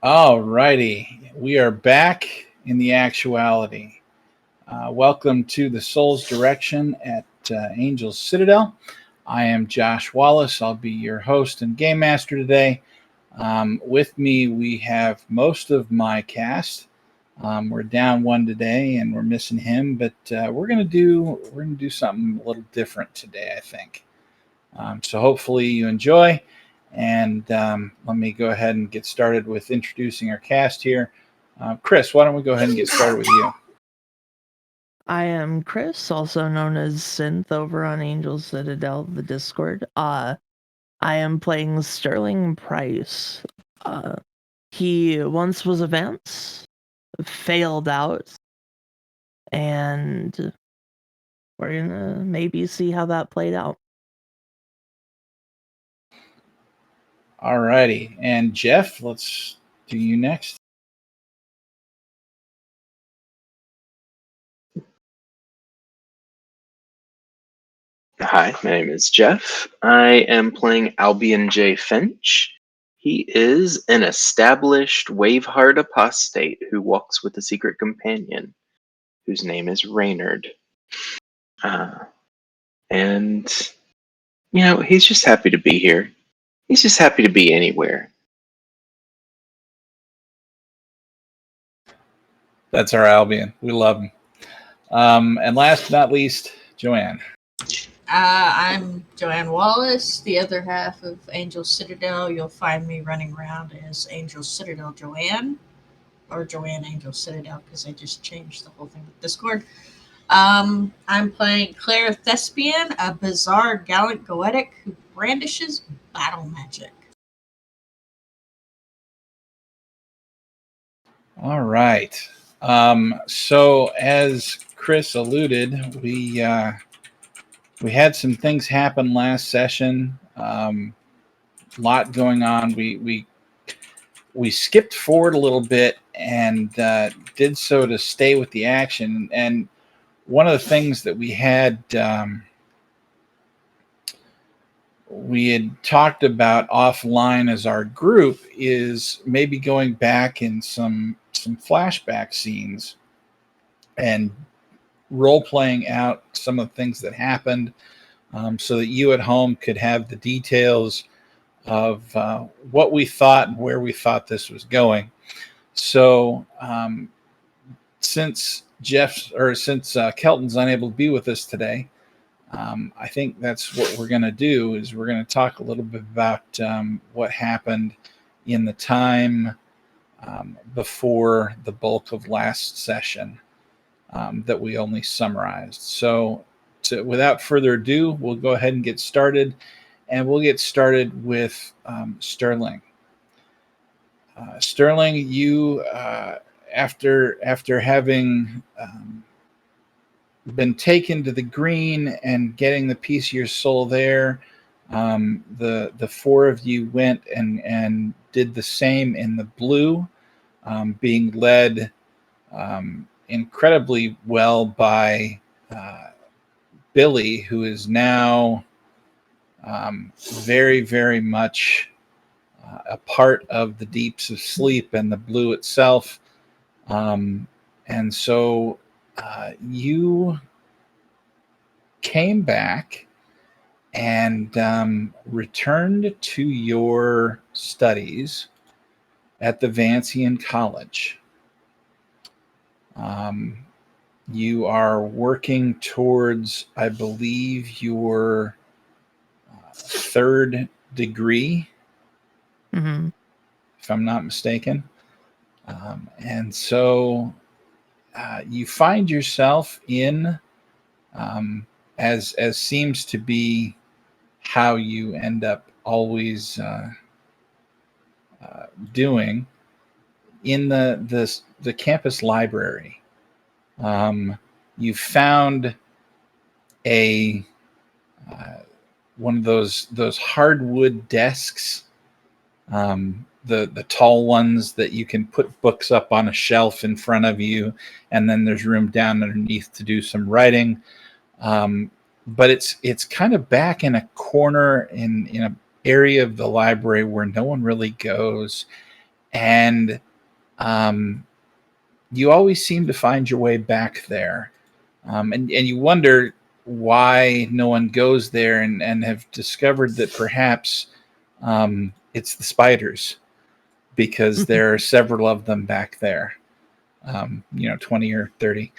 All righty. We are back in the actuality. Welcome to the Soul's Direction at Angel's Citadel. I am Josh Wallace. I'll be your host and game master today. With me, we have most of my cast. We're down one today, and we're missing him, but we're gonna do something a little different today, I think. So hopefully you enjoy. And let me go ahead and get started with introducing our cast here. Chris, why don't we go ahead and get started with you? I am Chris, also known as Synth over on Angel Citadel, the Discord. I am playing Sterling Price. He once was a Vance, failed out, and we're gonna maybe see how that played out. All righty. And Jeff, let's do you next. Hi, my name is Jeff. I am playing Albion J. Finch. He is an established wave-hard apostate who walks with a secret companion, whose name is Reynard. And, he's just happy to be here. He's just happy to be anywhere. That's our Albion. We love him. And last but not least, Joanne. I'm Joanne Wallace, the other half of Angel Citadel. You'll find me running around as Angel Citadel Joanne, or Joanne Angel Citadel, because I just changed the whole thing with Discord. I'm playing Claire Thespian, a bizarre gallant goetic who brandishes battle magic. All right. So as Chris alluded, we had some things happen last session. A lot going on. We skipped forward a little bit and did so to stay with the action. And one of the things that we had talked about offline as our group is maybe going back in some flashback scenes and role playing out some of the things that happened, so that you at home could have the details of what we thought and where we thought this was going. So since Kelton's unable to be with us today, I think that's what we're going to do is we're going to talk a little bit about what happened in the time before the bulk of last session that we only summarized. So without further ado, we'll go ahead and get started. And we'll get started with Sterling. Sterling, you, after having been taken to the green and getting the piece of your soul there, the four of you went and did the same in the blue, being led incredibly well by Billy, who is now very, very much a part of the deeps of sleep and the blue itself. And so you came back and returned to your studies at the Vancian College. You are working towards, I believe, your third degree, if I'm not mistaken. And so you find yourself in, as seems to be how you end up always doing, in the campus library. You found a one of those hardwood desks, the tall ones that you can put books up on a shelf in front of you, and then there's room down underneath to do some writing. But it's kind of back in a corner in an area of the library where no one really goes. and you always seem to find your way back there. And you wonder why no one goes there, and have discovered that perhaps it's the spiders, because there are several of them back there, 20 or 30.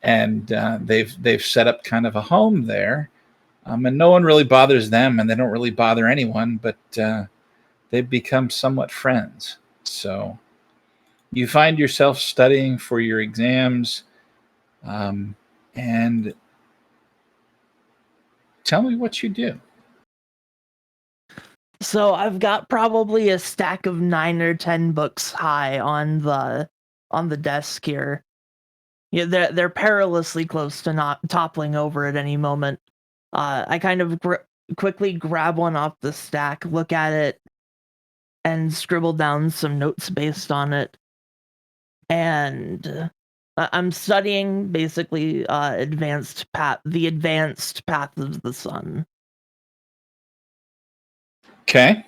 And they've set up kind of a home there, and no one really bothers them, and they don't really bother anyone, but they've become somewhat friends. So you find yourself studying for your exams, and tell me what you do. So I've got probably a stack of 9 or 10 books high on the desk here. Yeah, they're perilously close to not toppling over at any moment. I kind of quickly grab one off the stack, look at it, and scribble down some notes based on it. And I'm studying basically the advanced path of the sun, Okay.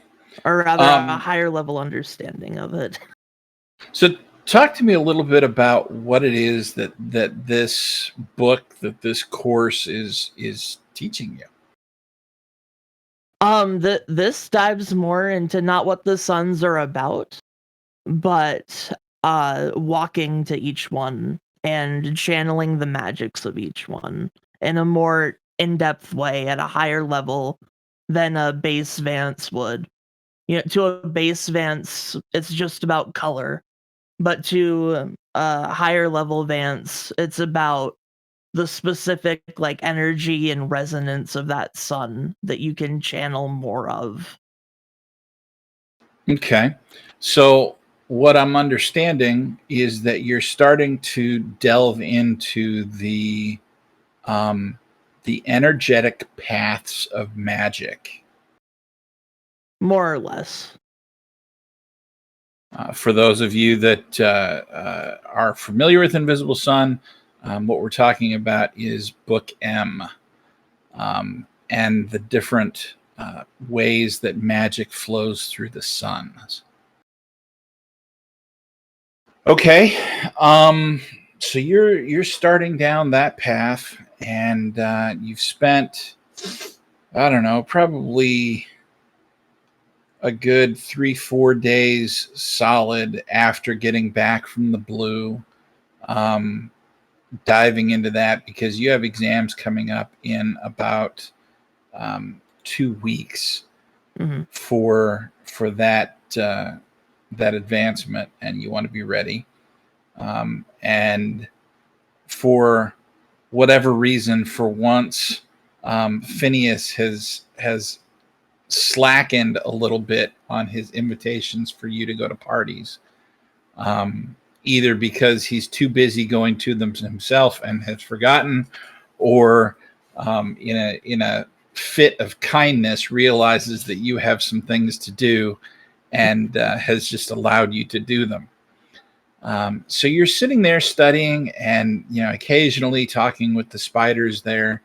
or rather a higher level understanding of it. So talk to me a little bit about what it is that this book, that this course is teaching you. This dives more into not what the suns are about, but walking to each one and channeling the magics of each one in a more in-depth way at a higher level than a base Vance would. To a base Vance, it's just about color, but to a higher level Vance, it's about the specific energy and resonance of that sun that you can channel more of. Okay. So what I'm understanding is that you're starting to delve into the energetic paths of magic. More or less. For those of you that are familiar with Invisible Sun, what we're talking about is Book M, and the different ways that magic flows through the sun. Okay, so you're starting down that path, and you've spent, I don't know, probably a good 3-4 days solid after getting back from the blue, diving into that, because you have exams coming up in about 2 weeks for that that advancement, and you want to be ready. And for whatever reason, for once, Phineas has slackened a little bit on his invitations for you to go to parties, either because he's too busy going to them himself and has forgotten, or in a fit of kindness realizes that you have some things to do, and has just allowed you to do them. So you're sitting there studying, and occasionally talking with the spiders there,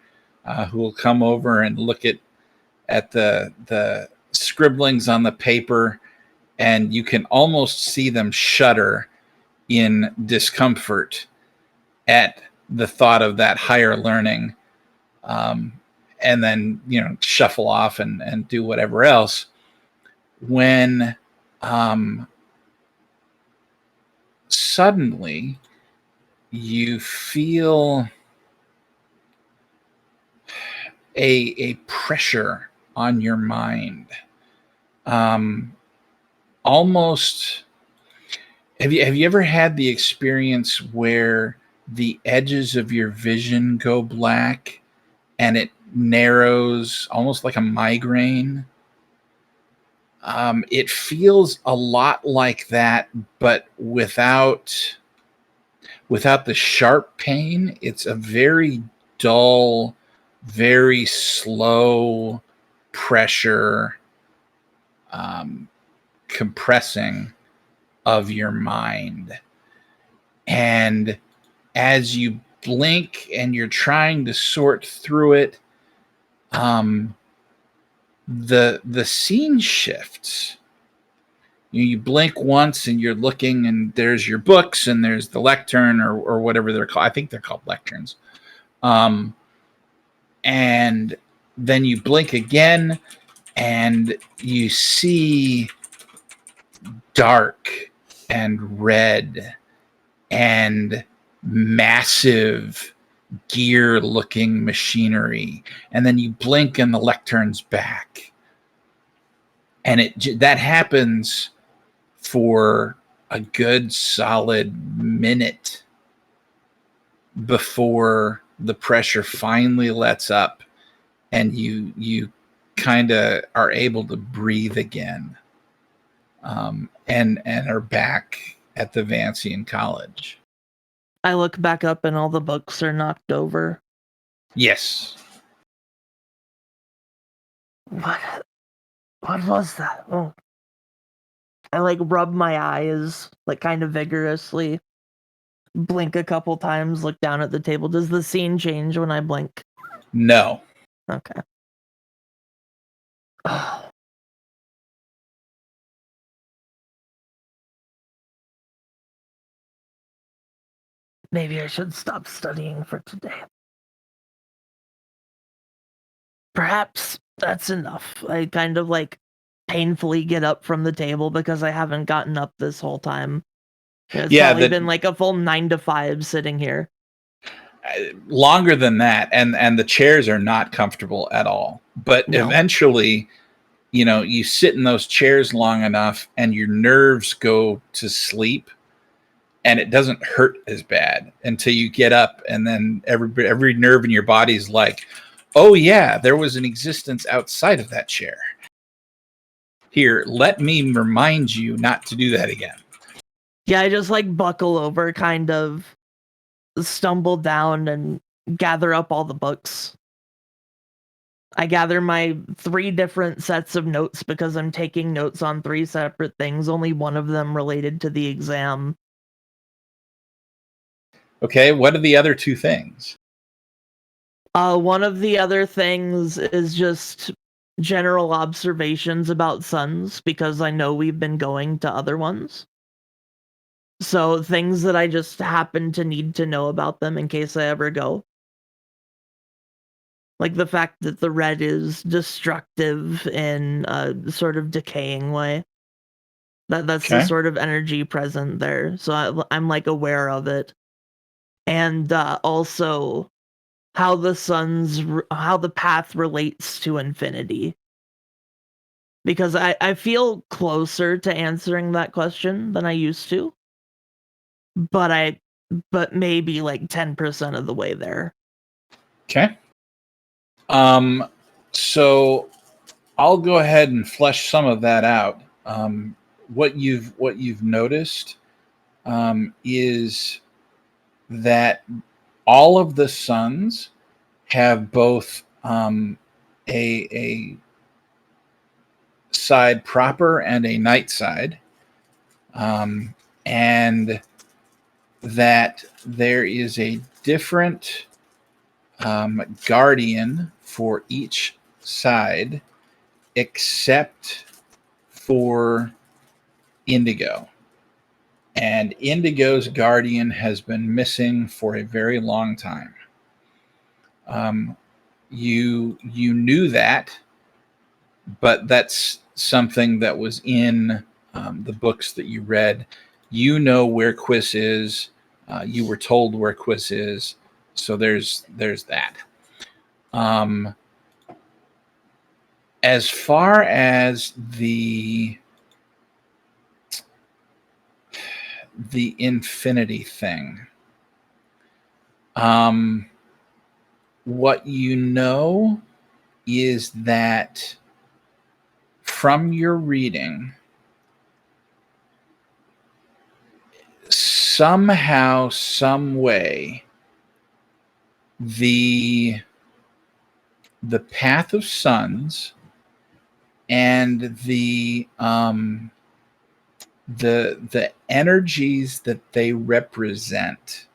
who will come over and look at the scribblings on the paper, and you can almost see them shudder in discomfort at the thought of that higher learning, and then shuffle off and do whatever else. When suddenly you feel a pressure on your mind, almost. Have you ever had the experience where the edges of your vision go black and it narrows, almost like a migraine? It feels a lot like that, but without the sharp pain. It's a very dull, very slow pressure, compressing of your mind. And as you blink and you're trying to sort through it, the scene shifts. You blink once and you're looking, and there's your books, and there's the lectern or whatever they're called. I think they're called lecterns. And then you blink again, and you see dark and red and massive gear-looking machinery. And then you blink, and the lectern's back. And that happens for a good solid minute before the pressure finally lets up, and you kind of are able to breathe again, and are back at the Vancian College. I look back up and all the books are knocked over. Yes. What was that? Oh. I rub my eyes kind of vigorously, blink a couple times, look down at the table. Does the scene change when I blink? No. Okay. Maybe I should stop studying for today. Perhaps that's enough. I kind of painfully get up from the table because I haven't gotten up this whole time. It's probably been a full 9 to 5 sitting here. Longer than that, and the chairs are not comfortable at all. But eventually, you sit in those chairs long enough, and your nerves go to sleep, and it doesn't hurt as bad until you get up, and then every nerve in your body is like, oh yeah, there was an existence outside of that chair. Here, let me remind you not to do that again. Yeah, I just buckle over, kind of stumble down and gather up all the books. I gather my 3 different sets of notes because I'm taking notes on 3 separate things, only one of them related to the exam. Okay, what are the other 2 things? One of the other things is just general observations about suns, because I know we've been going to other ones. So things that I just happen to need to know about them in case I ever go. Like the fact that the red is destructive in a sort of decaying way. That's the sort of energy present there. So I'm aware of it. And also how the path relates to infinity. Because I feel closer to answering that question than I used to. But maybe 10% of the way there. Okay. So I'll go ahead and flesh some of that out. What you've noticed is that all of the suns have both a side proper and a night side, and that there is a different guardian for each side, except for Indigo. And Indigo's guardian has been missing for a very long time. You knew that, but that's something that was in the books that you read. You know where Quiz is. You were told where Quiz is. So there's that. As far as the infinity thing, what you know is that from your reading, somehow, some way, the path of suns and the energies that they represent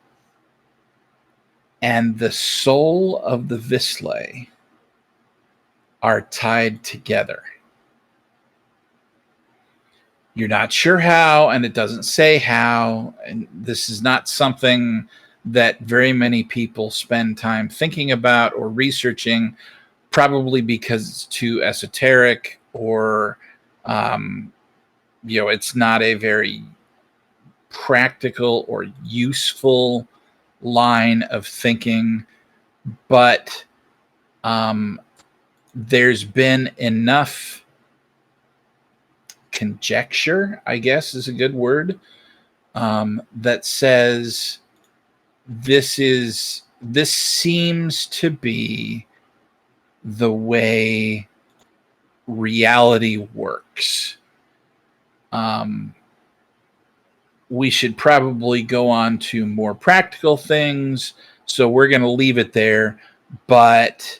and the soul of the Vislay are tied together. you're not sure how, and it doesn't say how. And this is not something that very many people spend time thinking about or researching, probably because it's too esoteric, or it's not a very practical or useful line of thinking. But there's been enough conjecture, I guess is a good word, that says this seems to be the way reality works. We should probably go on to more practical things, so we're going to leave it there. But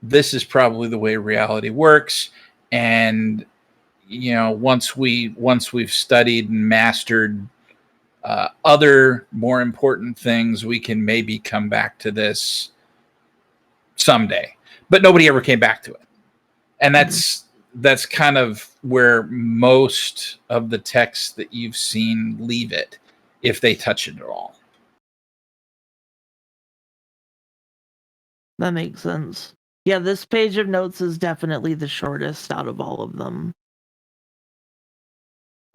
this is probably the way reality works, and once we've studied and mastered other more important things, we can maybe come back to this someday. But nobody ever came back to it, and that's kind of where most of the texts that you've seen leave it, if they touch it at all. That makes sense. Yeah, this page of notes is definitely the shortest out of all of them.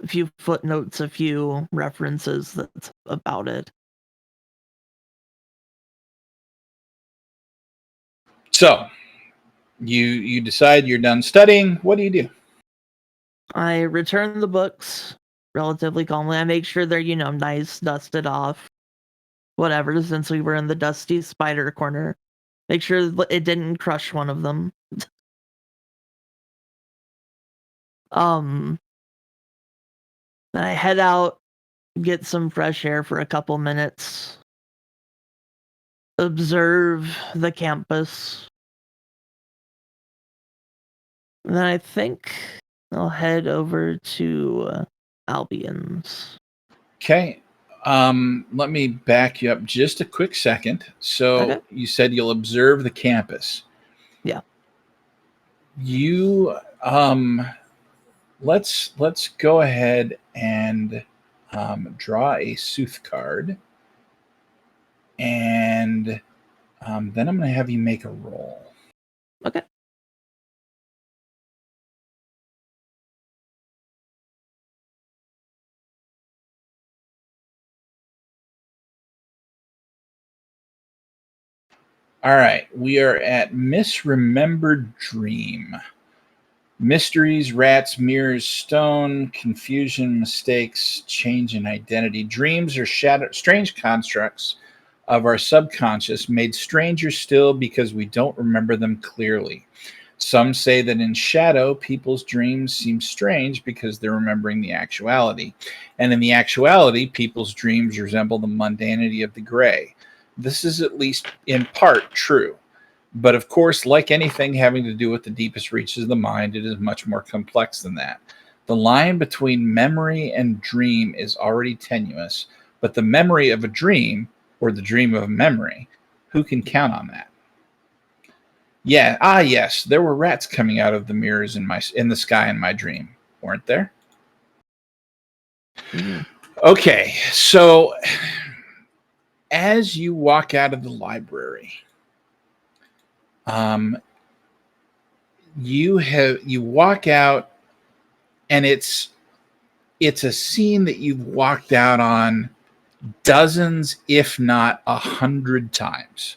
A few footnotes, a few references, that's about it. So you decide you're done studying. What do you do? I return the books relatively calmly. I make sure they're, nice, dusted off. Whatever, since we were in the dusty spider corner. Make sure it didn't crush one of them. Then I head out, get some fresh air for a couple minutes. Observe the campus. And then I think I'll head over to Albion's. Okay. Let me back you up just a quick second. So Okay. you said you'll observe the campus. Yeah. You let's go ahead and draw a Sooth card, and then I'm going to have you make a roll. Okay. All right, we are at Misremembered Dream. Mysteries, rats, mirrors, stone, confusion, mistakes, change in identity. Dreams are strange constructs of our subconscious, made stranger still because we don't remember them clearly. Some say that in shadow, people's dreams seem strange because they're remembering the actuality. And in the actuality, people's dreams resemble the mundanity of the gray. This is at least in part true. But of course, like anything having to do with the deepest reaches of the mind, it is much more complex than that. The line between memory and dream is already tenuous, but the memory of a dream, or the dream of a memory, who can count on that? Yeah, yes, there were rats coming out of the mirrors in the sky in my dream, weren't there? Mm-hmm. Okay, so as you walk out of the library, you walk out, and it's a scene that you've walked out on dozens, if not 100 times.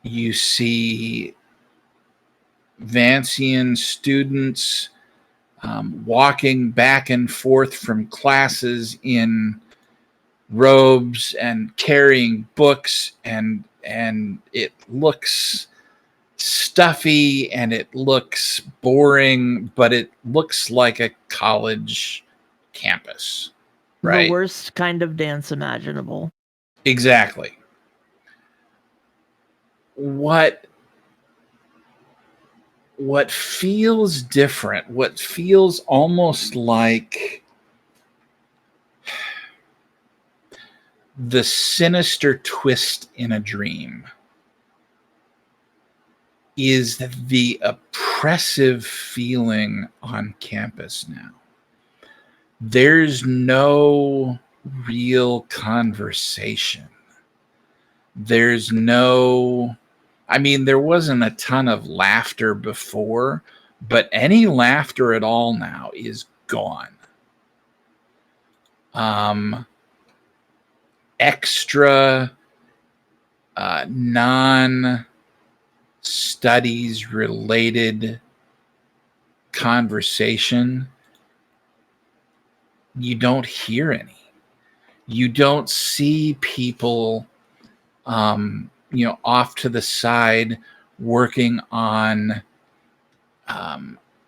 You see Vancian students walking back and forth from classes in robes and carrying books, and it looks stuffy and it looks boring, but it looks like a college campus, right? The worst kind of dance imaginable. Exactly. What feels different, what feels almost like the sinister twist in a dream, is the oppressive feeling on campus now. There's no real conversation. There's no, I mean, there wasn't a ton of laughter before, but any laughter at all now is gone. Extra non-studies related conversation, you don't hear any. You don't see people, off to the side working on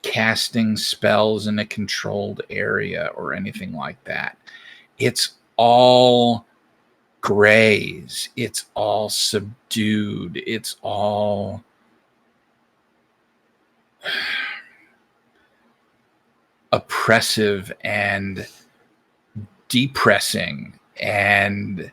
casting spells in a controlled area or anything like that. It's all grays. It's all subdued. It's all oppressive and depressing. And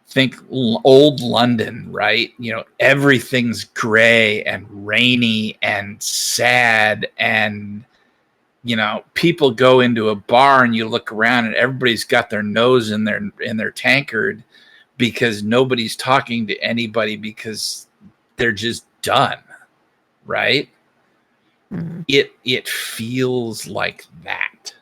think old London, right? Everything's gray and rainy and sad, and people go into a bar and you look around and everybody's got their nose in their tankard because nobody's talking to anybody because they're just done, right? Mm. It feels like that.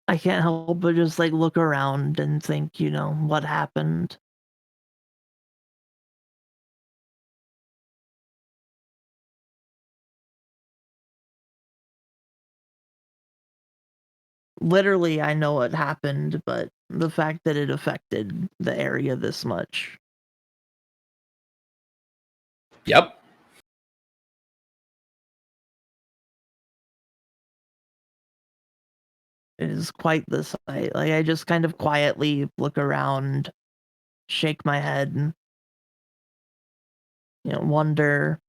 I can't help but just like look around and think, what happened. Literally, I know what happened, but the fact that it affected the area this much. Yep. It is quite the sight. Like, I just kind of quietly look around, shake my head, and, wonder.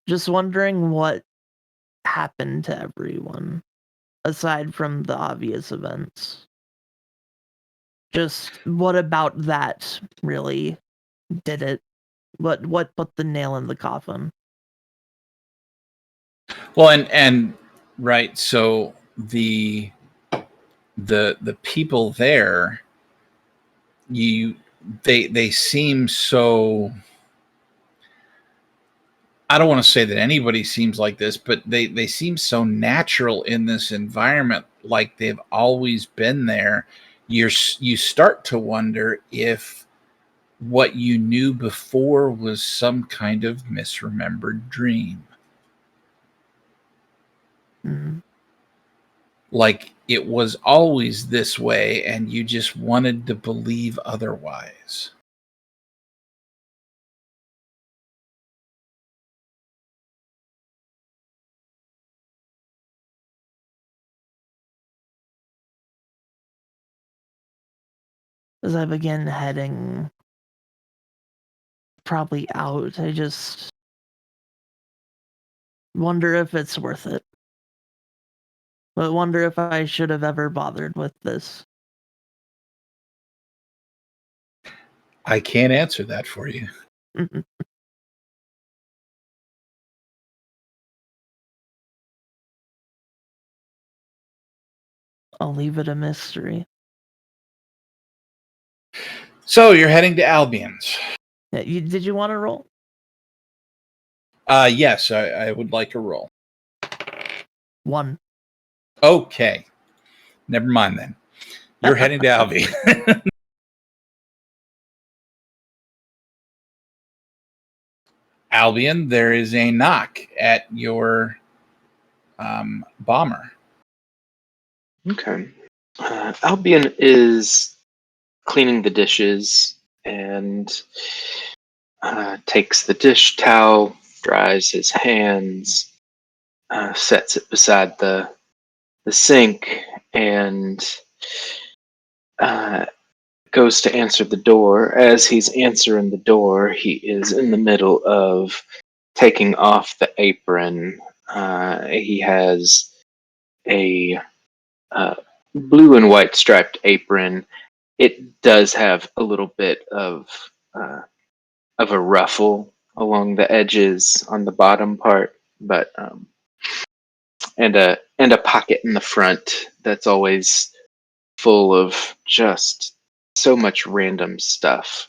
Just wondering what happened to everyone, aside from the obvious events. Just what about that really did it? What put the nail in the coffin? Well, and right, so the people there, they seem so, I don't want to say that anybody seems like this, but they seem so natural in this environment, like they've always been there. You start to wonder if what you knew before was some kind of misremembered dream. Mm. Like it was always this way and you just wanted to believe otherwise. As I begin heading probably out, I just wonder if it's worth it. But wonder if I should have ever bothered with this. I can't answer that for you. I'll leave it a mystery. So you're heading to Albion's. Yeah, did you want to roll? Yes, I would like a roll. 1. Okay. Never mind then. You're heading to Albion. Albion, there is a knock at your bomber. Okay. Albion is cleaning the dishes and takes the dish towel, dries his hands, sets it beside the sink, and goes to answer the door. As he's answering the door, he is in the middle of taking off the apron. He has a blue and white striped apron. It does have a little bit of a ruffle along the edges on the bottom part, but and a pocket in the front that's always full of just so much random stuff.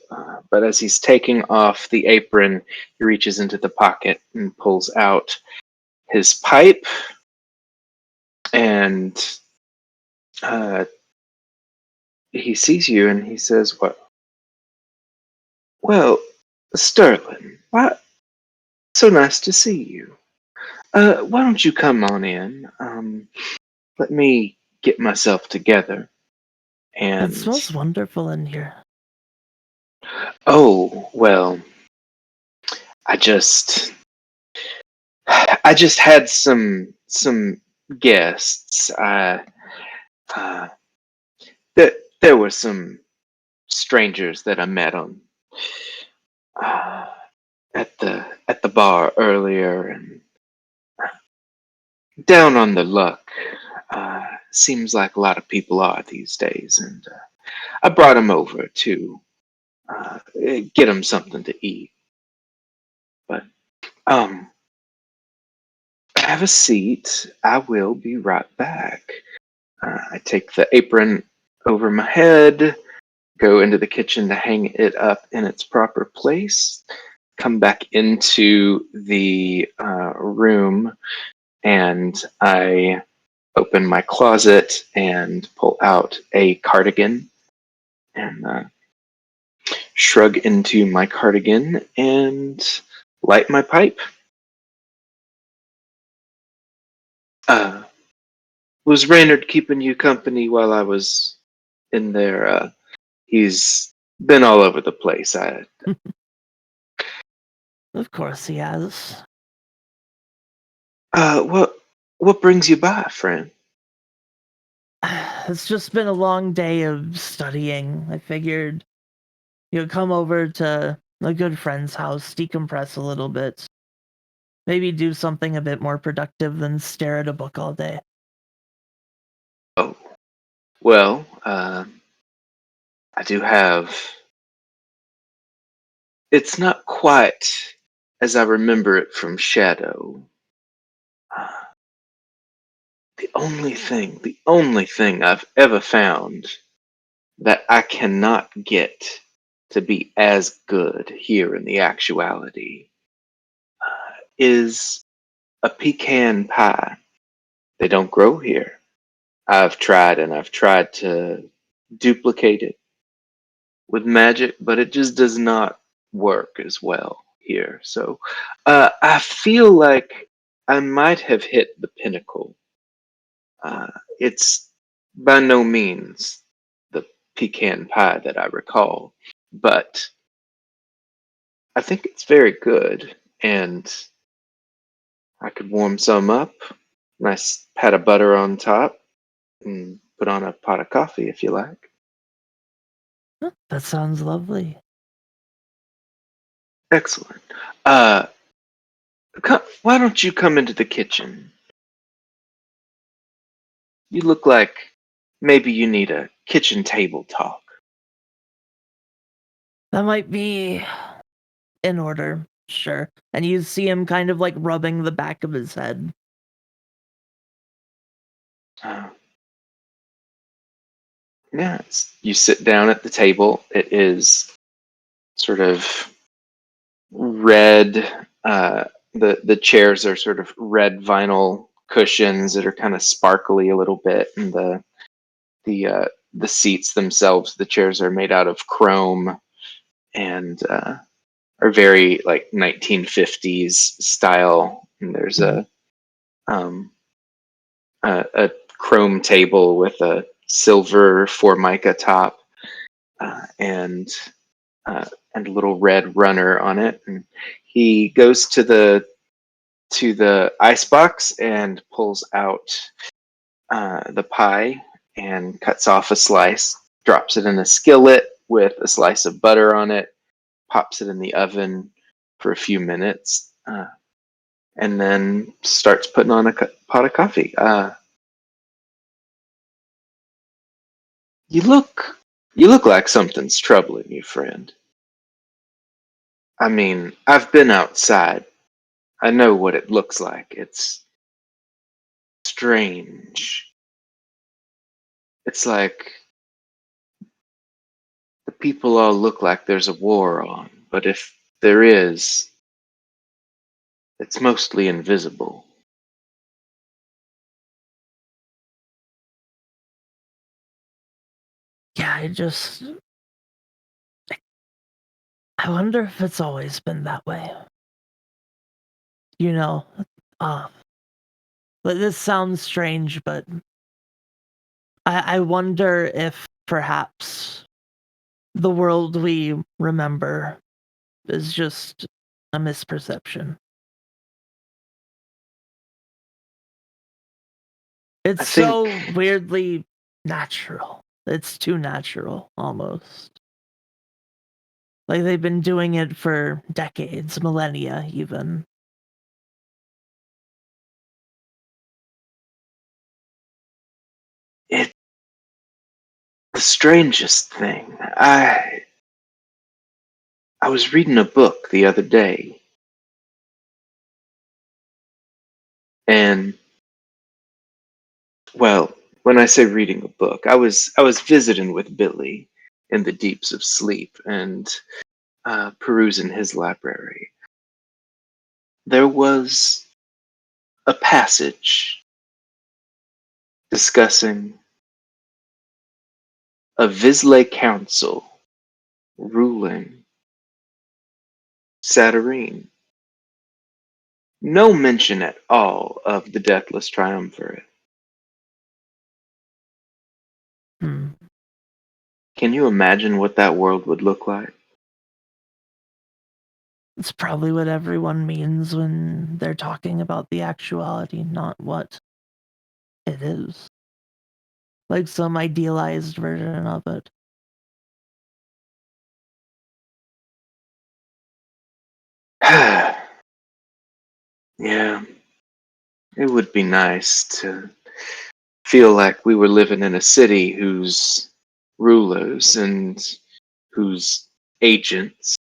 But as he's taking off the apron, he reaches into the pocket and pulls out his pipe, and he sees you and he says, "What? Well, Sterling, why? So nice to see you. Why don't you come on in? Let me get myself together." It And smells wonderful in here. oh well, I just I just had some guests. Uh, there were some strangers that I met on uh, at the bar earlier, and down on the luck. Seems like a lot of people are these days, and I brought them over to get them something to eat. But um, have a seat. I will be right back. I take the apron over my head, go into the kitchen to hang it up in its proper place, come back into the room, and I open my closet and pull out a cardigan and shrug into my cardigan and light my pipe. Uh, was Raynard keeping you company while I was in there? He's been all over the place. Of course he has. What brings you by, friend? It's just been a long day of studying. I figured you'd come over to a good friend's house, decompress a little bit. Maybe do something a bit more productive than stare at a book all day. Oh, well, I do have. It's not quite as I remember it from Shadow. Uh, the only thing I've ever found that I cannot get to be as good here in the actuality is a pecan pie. They don't grow here. I've tried and I've tried to duplicate it with magic, but it just does not work as well here. So I feel like I might have hit the pinnacle. Uh, it's by no means the pecan pie that I recall, but I think it's very good, and I could warm some up. Nice pat of butter on top, and put on a pot of coffee if you like. Huh, that sounds lovely. Excellent. Why don't you come into the kitchen? You look like maybe you need a kitchen table talk. That might be in order, sure. And you see him kind of like rubbing the back of his head. Uh, yeah, you sit down at the table. It is sort of red. The chairs are sort of red vinyl cushions that are kind of sparkly a little bit, and the seats themselves, the chairs are made out of chrome and are very like 1950s style. And there's Mhm. um, a chrome table with a silver formica top and and a little red runner on it. And he goes to the ice box and pulls out the pie and cuts off a slice, drops it in a skillet with a slice of butter on it, pops it in the oven for a few minutes, and then starts putting on a pot of coffee. You look like something's troubling you, friend. I mean, I've been outside. I know what it looks like. It's strange. It's like the people all look like there's a war on, but if there is, it's mostly invisible. Yeah, I wonder if it's always been that way. You know, uh, but this sounds strange, but I wonder if perhaps the world we remember is just a misperception. I It's think so weirdly natural. It's too natural, almost. Like they've been doing it for decades, millennia, even. it's the strangest thing. I was reading a book the other day, and well, when I say reading a book, I was visiting with Billy in the deeps of sleep and perusing his library. There was a passage discussing a Visley council ruling Satyrine. No mention at all of the Deathless Triumvirate. Hmm. Can you imagine what that world would look like? It's probably what everyone means when they're talking about the actuality, not what it is. Like some idealized version of it. Yeah, it would be nice to feel like we were living in a city whose rulers and whose agents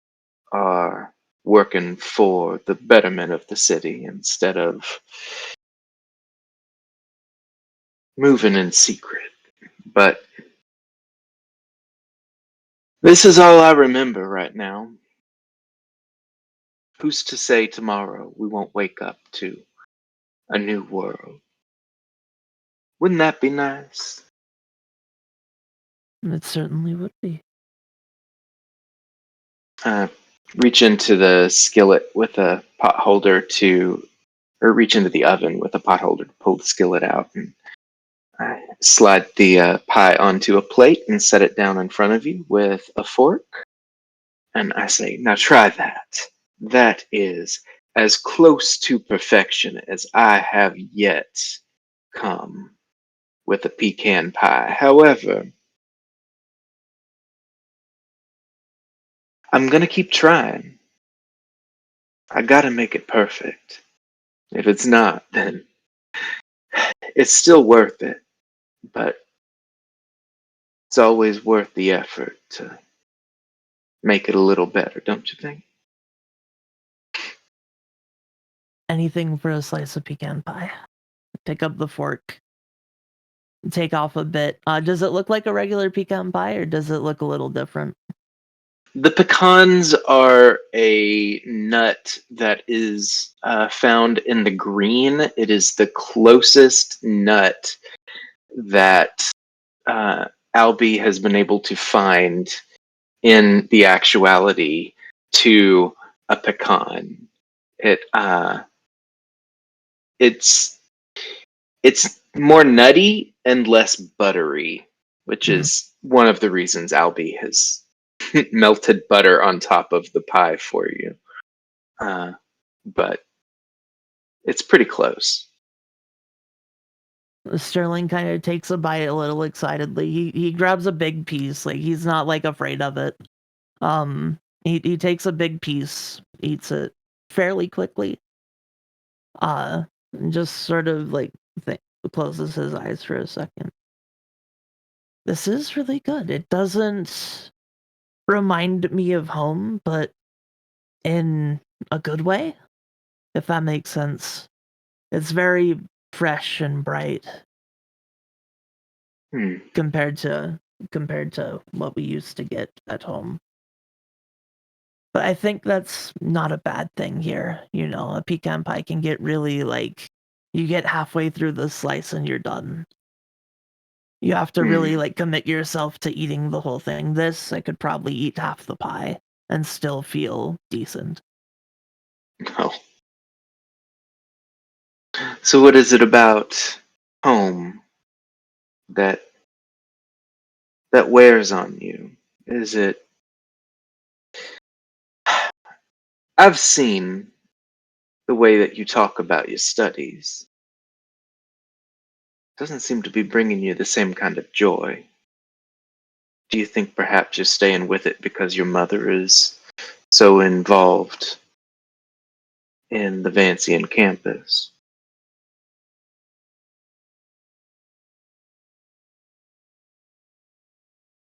are working for the betterment of the city instead of moving in secret. But this is all I remember right now. Who's to say tomorrow we won't wake up to a new world? Wouldn't that be nice? It certainly would be. Uh, Reach into the skillet with a pot holder or reach into the oven with a pot holder to pull the skillet out, and I slide the pie onto a plate and set it down in front of you with a fork. And I say, now try that. That is as close to perfection as I have yet come with a pecan pie. However, I'm going to keep trying. I got to make it perfect. If it's not, then it's still worth it. But it's always worth the effort to make it a little better, don't you think? Anything for a slice of pecan pie. Pick up the fork. Take off a bit. Does it look like a regular pecan pie or does it look a little different? The pecans are a nut that is found in the green. It is the closest nut that Albie has been able to find in the actuality to a pecan. It it's it's more nutty and less buttery, which Hmm. is one of the reasons Albie has melted butter on top of the pie for you. But it's pretty close. Sterling kind of takes a bite a little excitedly. He grabs a big piece, like he's not like afraid of it. He takes a big piece, eats it fairly quickly. And just sort of like closes his eyes for a second. this is really good. It doesn't remind me of home, but in a good way, if that makes sense. It's very fresh and bright compared to what we used to get at home. But I think that's not a bad thing here. You know, a pecan pie can get really like you get halfway through the slice and you're done. You have to really like commit yourself to eating the whole thing. This I could probably eat half the pie and still feel decent. Oh. So what is it about home that wears on you? Is it I've seen the way that you talk about your studies. Doesn't seem to be bringing you the same kind of joy. Do you think perhaps you're staying with it because your mother is so involved in the Vancian campus?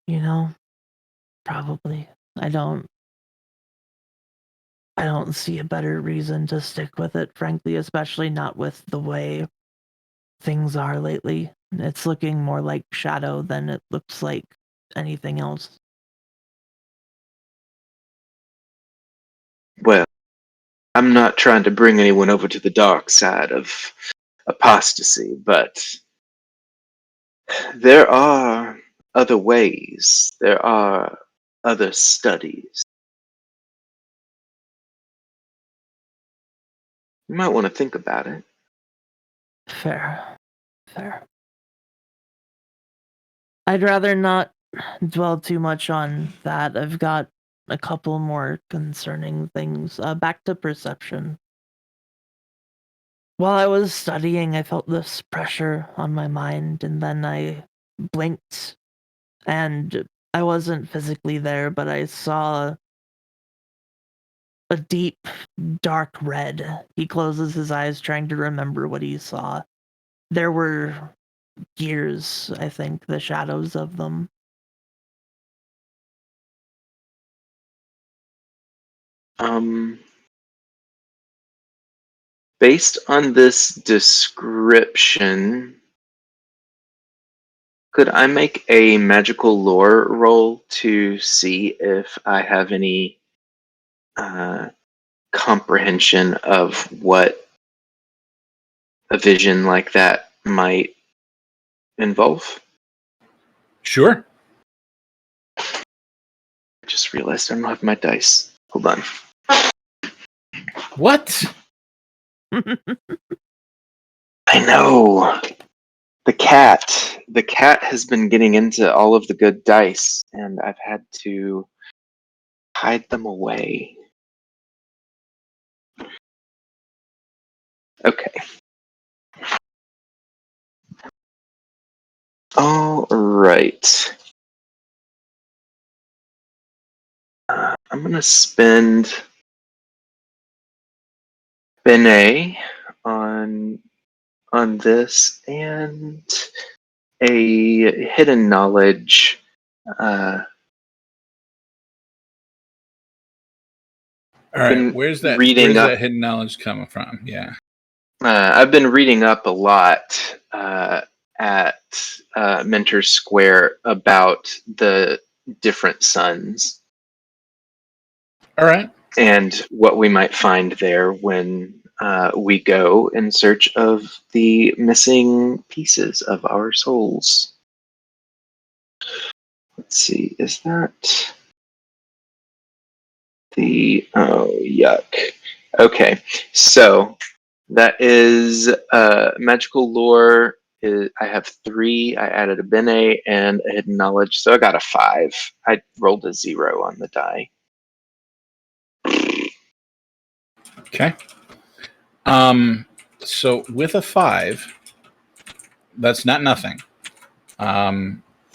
You know, probably. I don't see a better reason to stick with it, frankly, especially not with the way things are lately. It's looking more like Shadow than it looks like anything else. Well, I'm not trying to bring anyone over to the dark side of apostasy, but there are other ways. There are other studies. You might want to think about it. Fair. Fair. I'd rather not dwell too much on that. I've got a couple more concerning things. Back to perception. While I was studying, I felt this pressure on my mind, and then I blinked, and I wasn't physically there, but I saw a deep, dark red. He closes his eyes, trying to remember what he saw. There were gears, I think, the shadows of them. Based on this description, could I make a magical lore roll to see if I have any comprehension of what a vision like that might involve? Sure. I just realized I don't have my dice. Hold on. What? I know. The cat has been getting into all of the good dice, and I've had to hide them away. Okay. All right. I'm gonna spend Benet on this and a hidden knowledge. All right. Been Where's reading up. that hidden knowledge coming from? Yeah. I've been reading up a lot at Mentor Square about the different suns All right. and what we might find there when we go in search of the missing pieces of our souls. Let's see, is that the... Oh, yuck. Okay, so that is magical lore. I have 3. I added a bene and a hidden knowledge, so I got a 5. I rolled a 0 on the die. Okay. So with a 5, that's not nothing.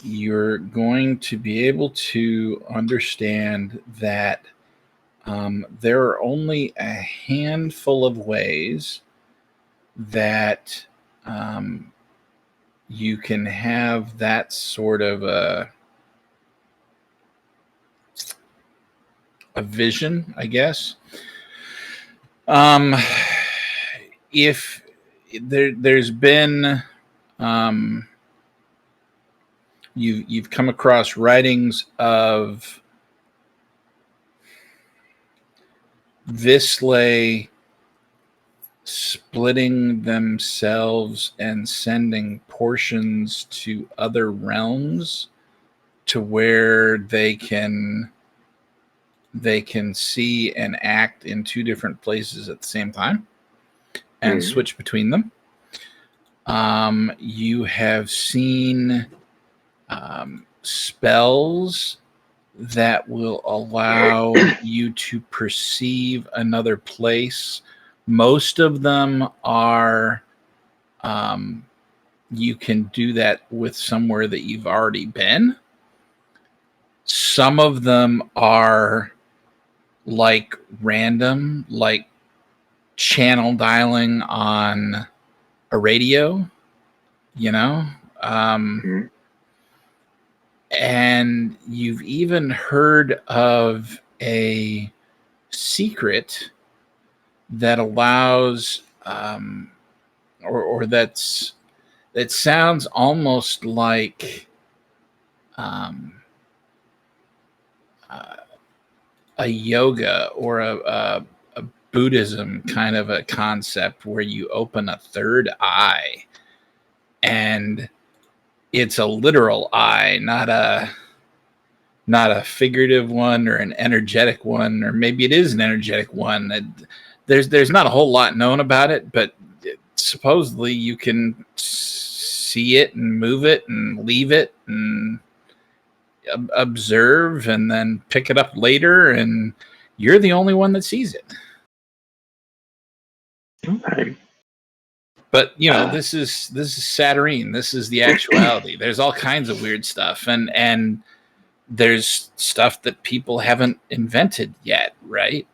You're going to be able to understand that there are only a handful of ways that you can have that sort of a vision, I guess. If there's been you've come across writings of Visley splitting themselves and sending portions to other realms to where they can see and act in two different places at the same time and switch between them. You have seen spells that will allow you to perceive another place. Most of them are you can do that with somewhere that you've already been. Some of them are like random, like channel dialing on a radio, you know? And you've even heard of a secret that allows, or that sounds almost like a yoga or a Buddhism kind of a concept where you open a third eye, and it's a literal eye, not a figurative one or an energetic one, or maybe it is an energetic one. There's not a whole lot known about it, but supposedly you can see it and move it and leave it and observe and then pick it up later, and you're the only one that sees it. Okay. But this is Saturnine. This is the actuality. There's all kinds of weird stuff, and there's stuff that people haven't invented yet, right?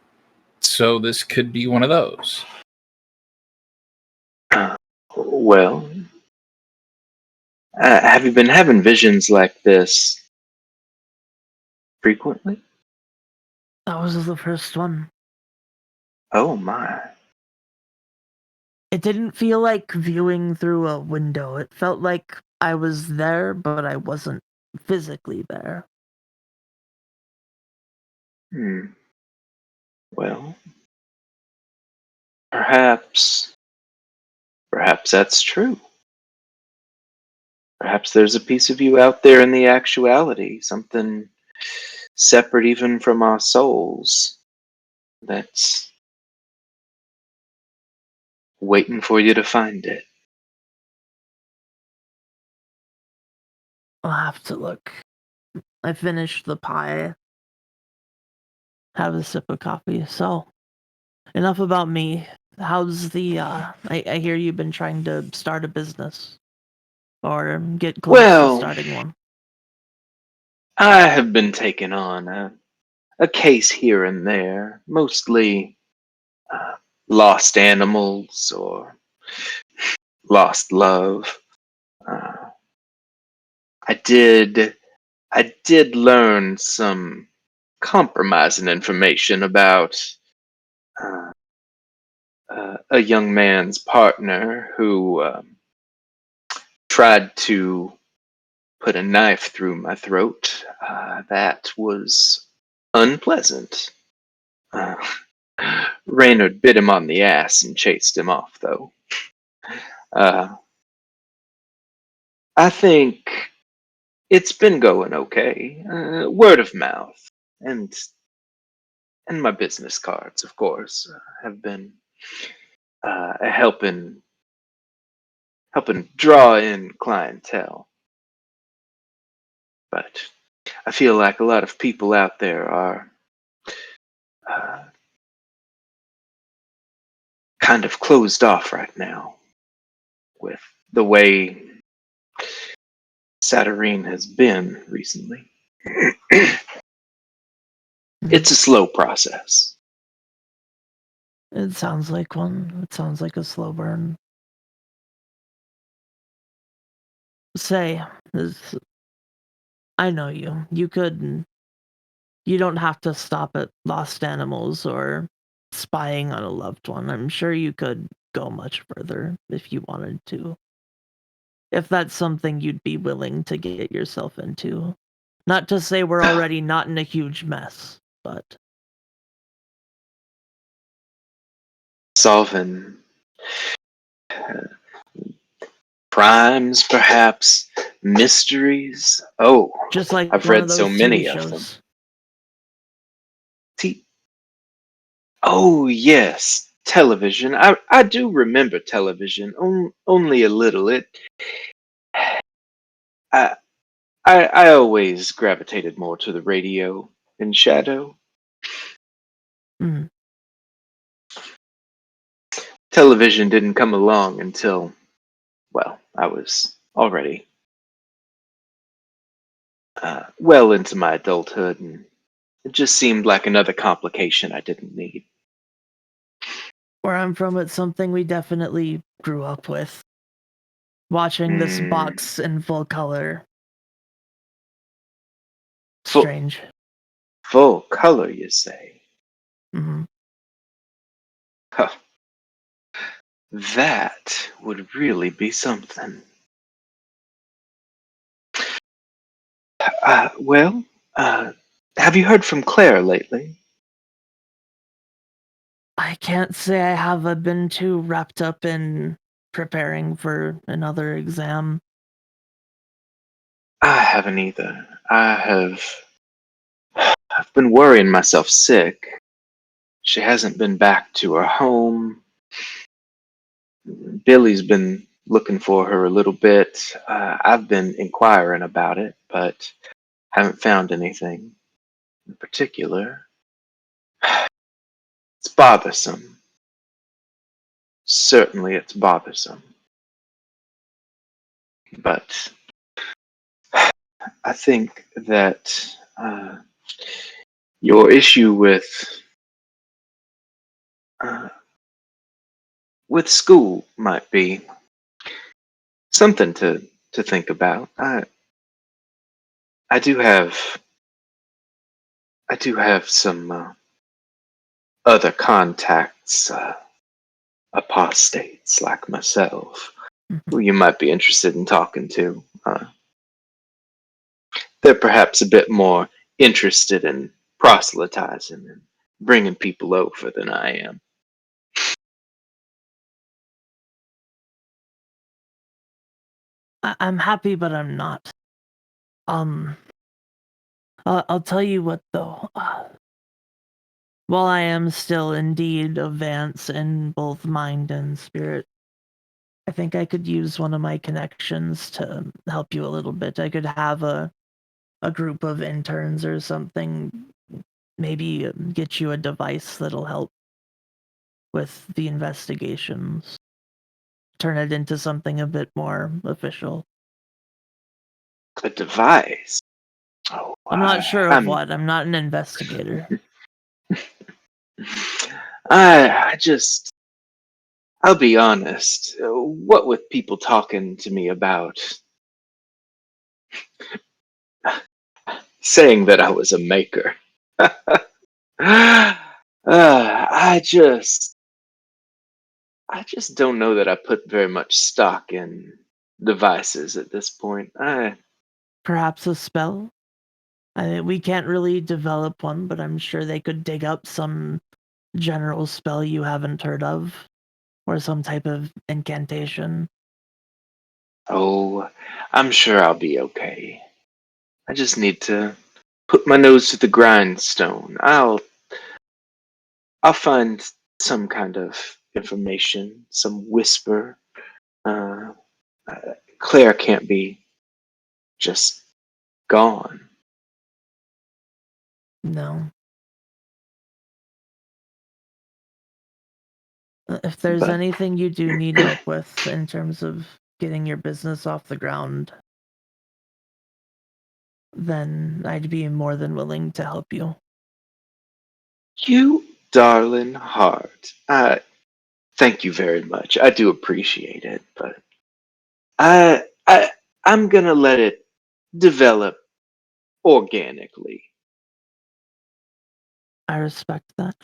So this could be one of those. Well, have you been having visions like this frequently? That was the first one. Oh my. It didn't feel like viewing through a window. It felt like I was there, but I wasn't physically there. Well, perhaps that's true. Perhaps there's a piece of you out there in the actuality, something separate even from our souls, that's waiting for you to find it. I'll have to look. I finished the pie. Have a sip of coffee. So, enough about me. How's the, I hear you've been trying to start a business. Or get close to Well, starting one. I have been taking on a case here and there, mostly lost animals or lost love. I did learn some compromising information about a young man's partner who tried to put a knife through my throat. That was unpleasant. Raynard bit him on the ass and chased him off, though. I think it's been going okay. Word of mouth and my business cards, of course, have been helping draw in clientele. But I feel like a lot of people out there are kind of closed off right now with the way Saturnine has been recently. It's a slow process. It sounds like one. It sounds like a slow burn. say is, I know you. You don't have to stop at lost animals or spying on a loved one. I'm sure you could go much further if you wanted to. If that's something you'd be willing to get yourself into. Not to say we're already not in a huge mess, but Solving crimes, perhaps mysteries. Oh, just like I've one of read so those TV many of them. shows. T- oh yes, television. I do remember television, only a little. I I always gravitated more to the radio and Shadow. Mm. Television didn't come along until, well, I was already well into my adulthood, and it just seemed like another complication I didn't need. Where I'm from, it's something we definitely grew up with. Watching this Mm, box in full color. full, Strange. full color, you say? Hmm. Huh, that would really be something. Well, uh, have you heard from Claire lately? I can't say I have. I've been too wrapped up in preparing for another exam. I haven't either. I've been worrying myself sick. She hasn't been back to her home. Billy's been looking for her a little bit. I've been inquiring about it, but haven't found anything in particular. It's bothersome. Certainly, it's bothersome. But I think that your issue uh, with school might be something to think about. I do have I do have some other contacts, apostates like myself, Mhm. who you might be interested in talking to. They're perhaps a bit more interested in proselytizing and bringing people over than I am. I'm happy, but I'm not. Um, I'll tell you what though. While I am still indeed advanced in both mind and spirit, I think I could use one of my connections to help you a little bit. I could have a group of interns or something, maybe get you a device that'll help with the investigations. Turn it into something a bit more official. A device. Oh, I'm not sure of I'm. what. I'm not an investigator. I just. I'll be honest. What with people talking to me about saying that I was a maker. I just don't know that I put very much stock in devices at this point. Perhaps a spell? We can't really develop one, but I'm sure they could dig up some general spell you haven't heard of, or some type of incantation. Oh, I'm sure I'll be okay. I just need to put my nose to the grindstone. I'll find some kind of information, some whisper. Uh, Claire can't be just gone. No. If there's But anything you do need help with in terms of getting your business off the ground, then I'd be more than willing to help you. you darling heart, thank you very much. I do appreciate it, but I I'm gonna let it develop organically. I respect that.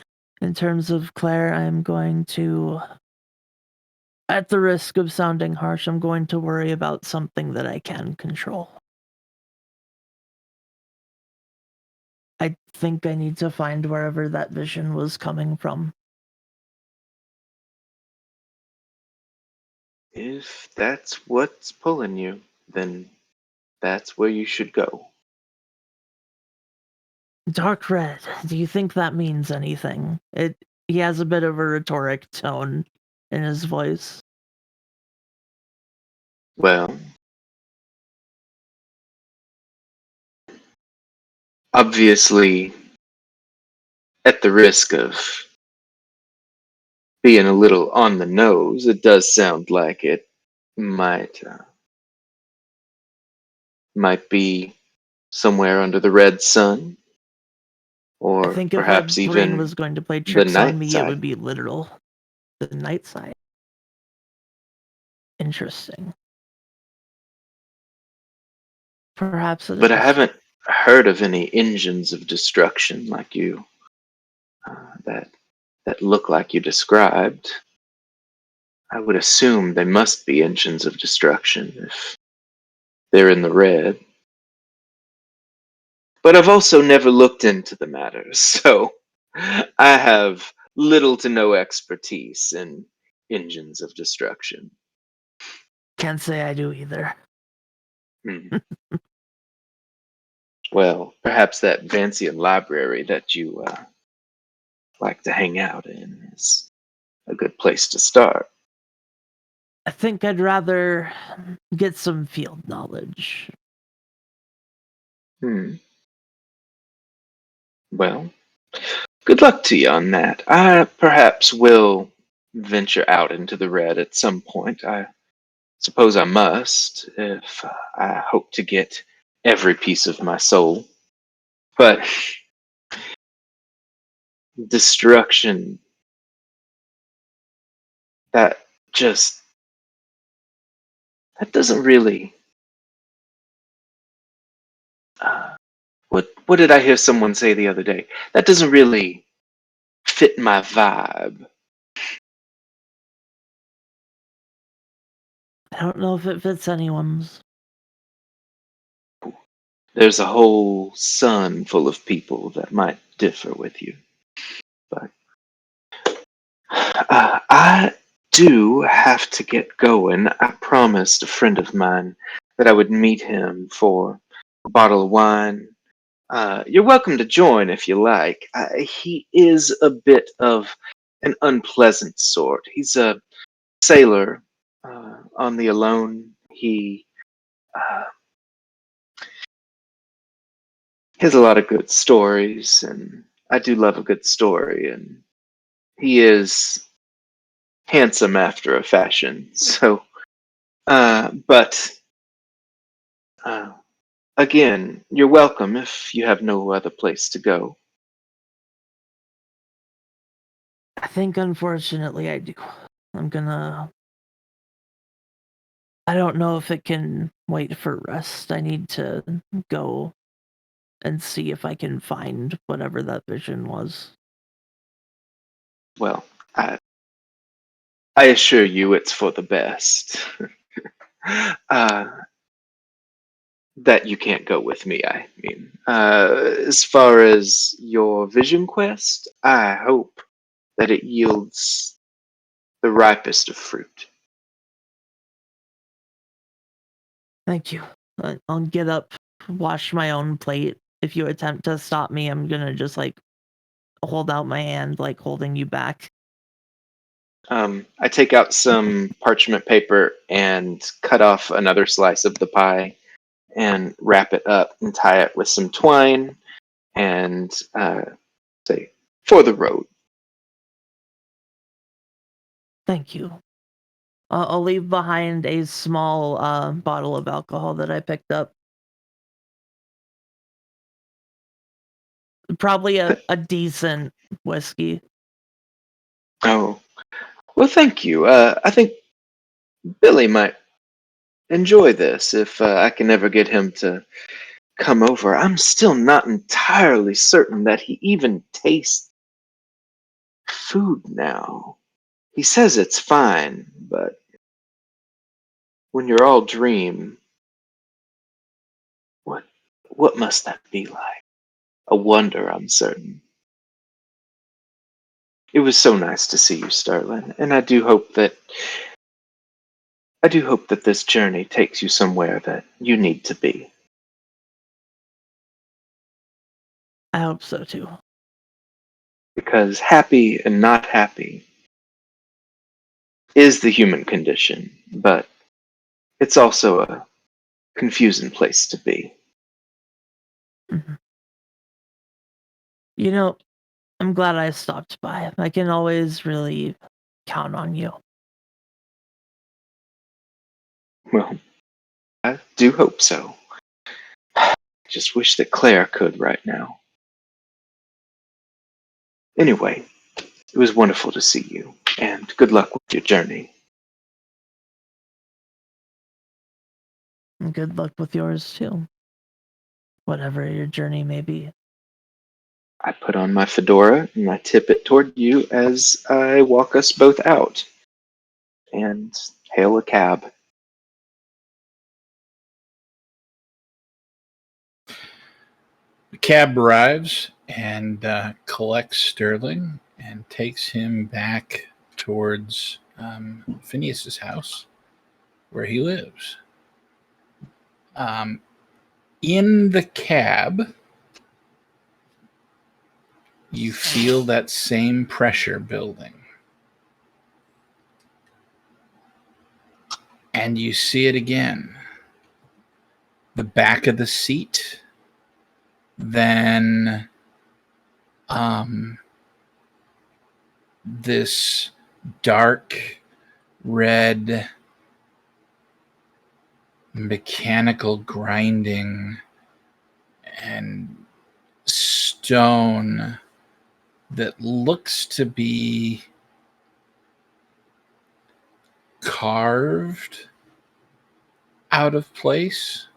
In terms of Claire, I'm going to, at the risk of sounding harsh, I'm going to worry about something that I can control. I think I need to find wherever that vision was coming from. If that's what's pulling you, then that's where you should go. Dark red, do you think that means anything? He has a bit of a rhetoric tone in his voice. Well, obviously, at the risk of being a little on the nose, it does sound like it might might be somewhere under the red sun, I or think if a perhaps brain even was going to play the tricks on night me, it side. would be literal. The night side. Interesting. Perhaps it But I is. haven't heard of any engines of destruction like you that look like you described. I would assume they must be engines of destruction if they're in the red. But I've also never looked into the matter, so I have little to no expertise in engines of destruction. Can't say I do either. Hmm. Well, perhaps that Vancian library that you like to hang out in is a good place to start. I think I'd rather get some field knowledge. Hmm. Well, good luck to you on that. I perhaps will venture out into the red at some point. I suppose I must, if I hope to get every piece of my soul. But destruction, that just, that doesn't really. What did I hear someone say the other day? That doesn't really fit my vibe. I don't know if it fits anyone's. There's a whole sun full of people that might differ with you. But I do have to get going. I promised a friend of mine that I would meet him for a bottle of wine. You're welcome to join if you like. He is a bit of an unpleasant sort. He's a sailor on the Alone. Uh, he has a lot of good stories, and I do love a good story. And he is handsome after a fashion. So, but uh, again, you're welcome if you have no other place to go. I think, unfortunately, I do. I'm gonna. I don't know if it can wait for rest. I need to go and see if I can find whatever that vision was. Well, I assure you it's for the best. uh, that you can't go with me, I mean. As far as your vision quest, I hope that it yields the ripest of fruit. Thank you. I'll get up, wash my own plate. If you attempt to stop me, I'm gonna just like hold out my hand, like holding you back. I take out some parchment paper and cut off another slice of the pie and wrap it up and tie it with some twine and say, for the road. Thank you. I'll leave behind a small bottle of alcohol that I picked up. Probably a decent whiskey. Oh, well, thank you. I think Billy might enjoy this if I can ever get him to come over. I'm still not entirely certain that he even tastes food now. He says it's fine, but when you're all dream, what what must that be like? A wonder, I'm certain. It was so nice to see you, Sterling, and I do hope that this journey takes you somewhere that you need to be. I hope so too. Because happy and not happy is the human condition, but it's also a confusing place to be. Mhm. You know, I'm glad I stopped by. I can always really count on you. Well, I do hope so. Just wish that Claire could right now. Anyway, it was wonderful to see you, and good luck with your journey. And good luck with yours too, whatever your journey may be. I put on my fedora and I tip it toward you as I walk us both out and hail a cab. The cab arrives and collects Sterling and takes him back towards Phineas's house where he lives. In the cab, you feel that same pressure building. And you see it again. The back of the seat, then this dark red mechanical grinding and stone that looks to be carved out of place.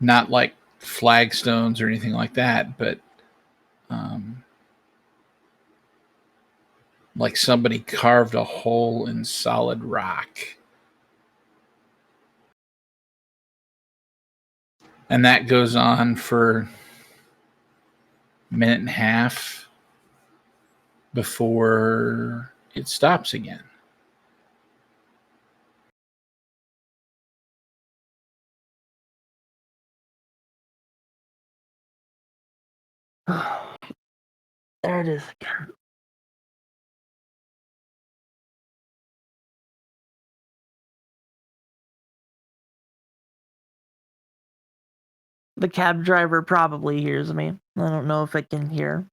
Not like flagstones or anything like that, but like somebody carved a hole in solid rock. And that goes on for a minute and a half before it stops again. There it is again. The cab driver probably hears me. I don't know if it can hear.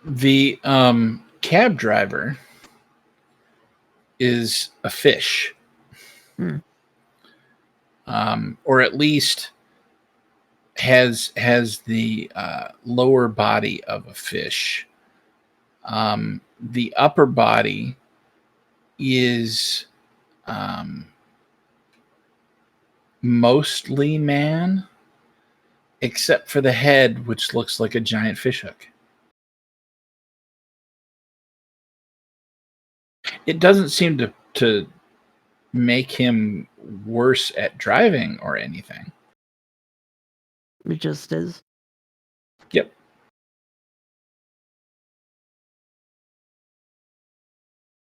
The cab driver is a fish, Hmm. or at least has the lower body of a fish. The upper body is mostly man, except for the head, which looks like a giant fishhook. It doesn't seem to make him worse at driving or anything. It just is. Yep.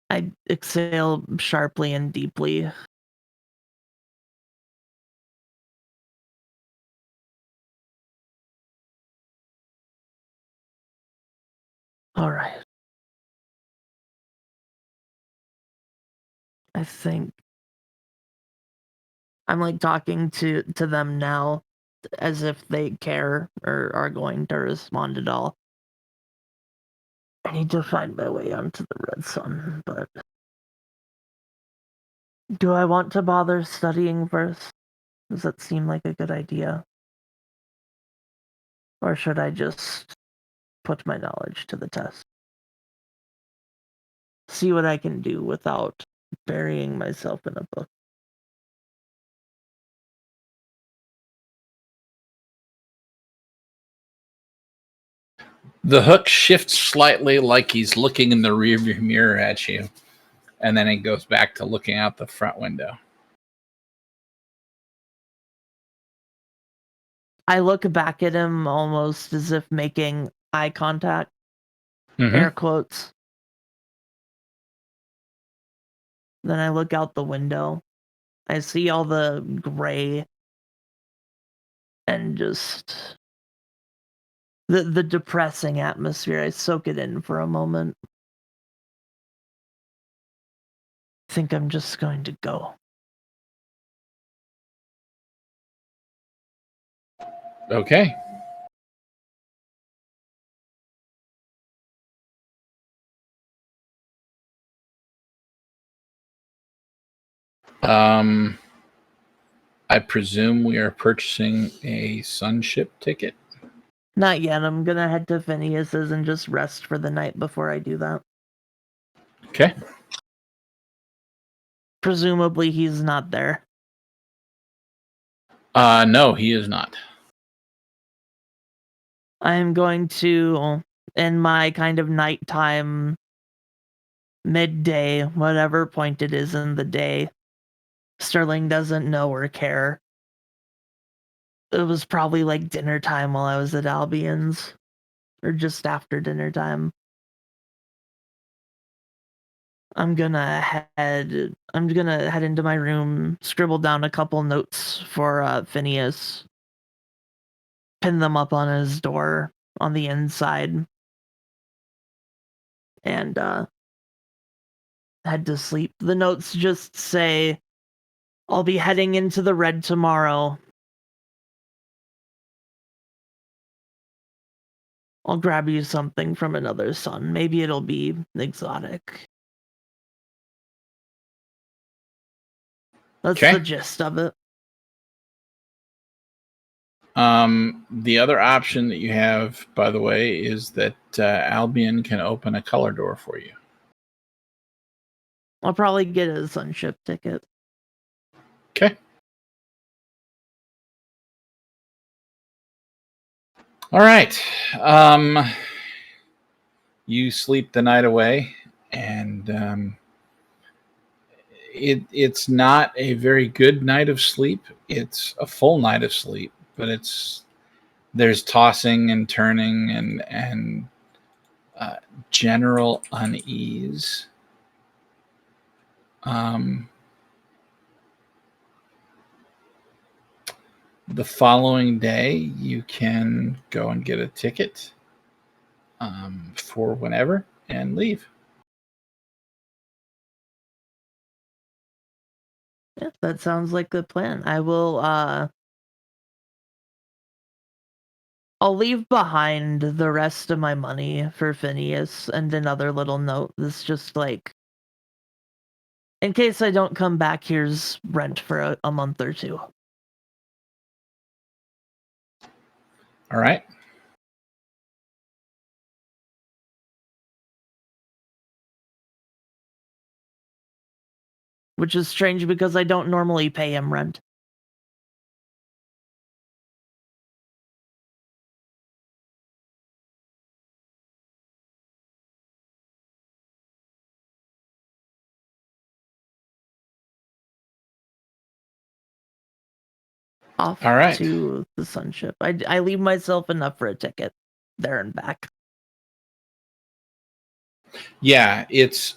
I exhale sharply and deeply. All right. I think I'm like talking to them now as if they care or are going to respond at all. I need to find my way onto the red sun, but do I want to bother studying first? Does that seem like a good idea? Or should I just put my knowledge to the test? see what I can do without burying myself in a book. The hook shifts slightly like he's looking in the rearview mirror at you, and then he goes back to looking out the front window. I look back at him almost as if making eye contact, Mm-hmm. air quotes. Then I look out the window. I see all the gray and just the depressing atmosphere. I soak it in for a moment. I think I'm just going to go. Okay. I presume we are purchasing a sunship ticket. Not yet. I'm gonna head to Phineas's and just rest for the night before I do that. Okay. Presumably he's not there. No, he is not. I'm going to, in my kind of nighttime, midday, whatever point it is in the day, Sterling doesn't know or care. It was probably like dinner time while I was at Albion's, or just after dinner time. I'm gonna head into my room, scribble down a couple notes for Phineas, pin them up on his door on the inside, and head to sleep. The notes just say, I'll be heading into the red tomorrow. I'll grab you something from another sun. Maybe it'll be exotic. That's Okay. the gist of it. The other option that you have, by the way, is that Albion can open a color door for you. I'll probably get a sunship ticket. Okay. All right. You sleep the night away, and it's not a very good night of sleep. It's a full night of sleep, but there's tossing and turning and general unease. The following day, you can go and get a ticket for whenever and leave. Yeah, that sounds like the plan. I'll leave behind the rest of my money for Phineas and another little note that's just like, in case I don't come back, here's rent for a month or two. All right. Which is strange because I don't normally pay him rent. Off All right. to the sunship. I leave myself enough for a ticket there and back. Yeah, it's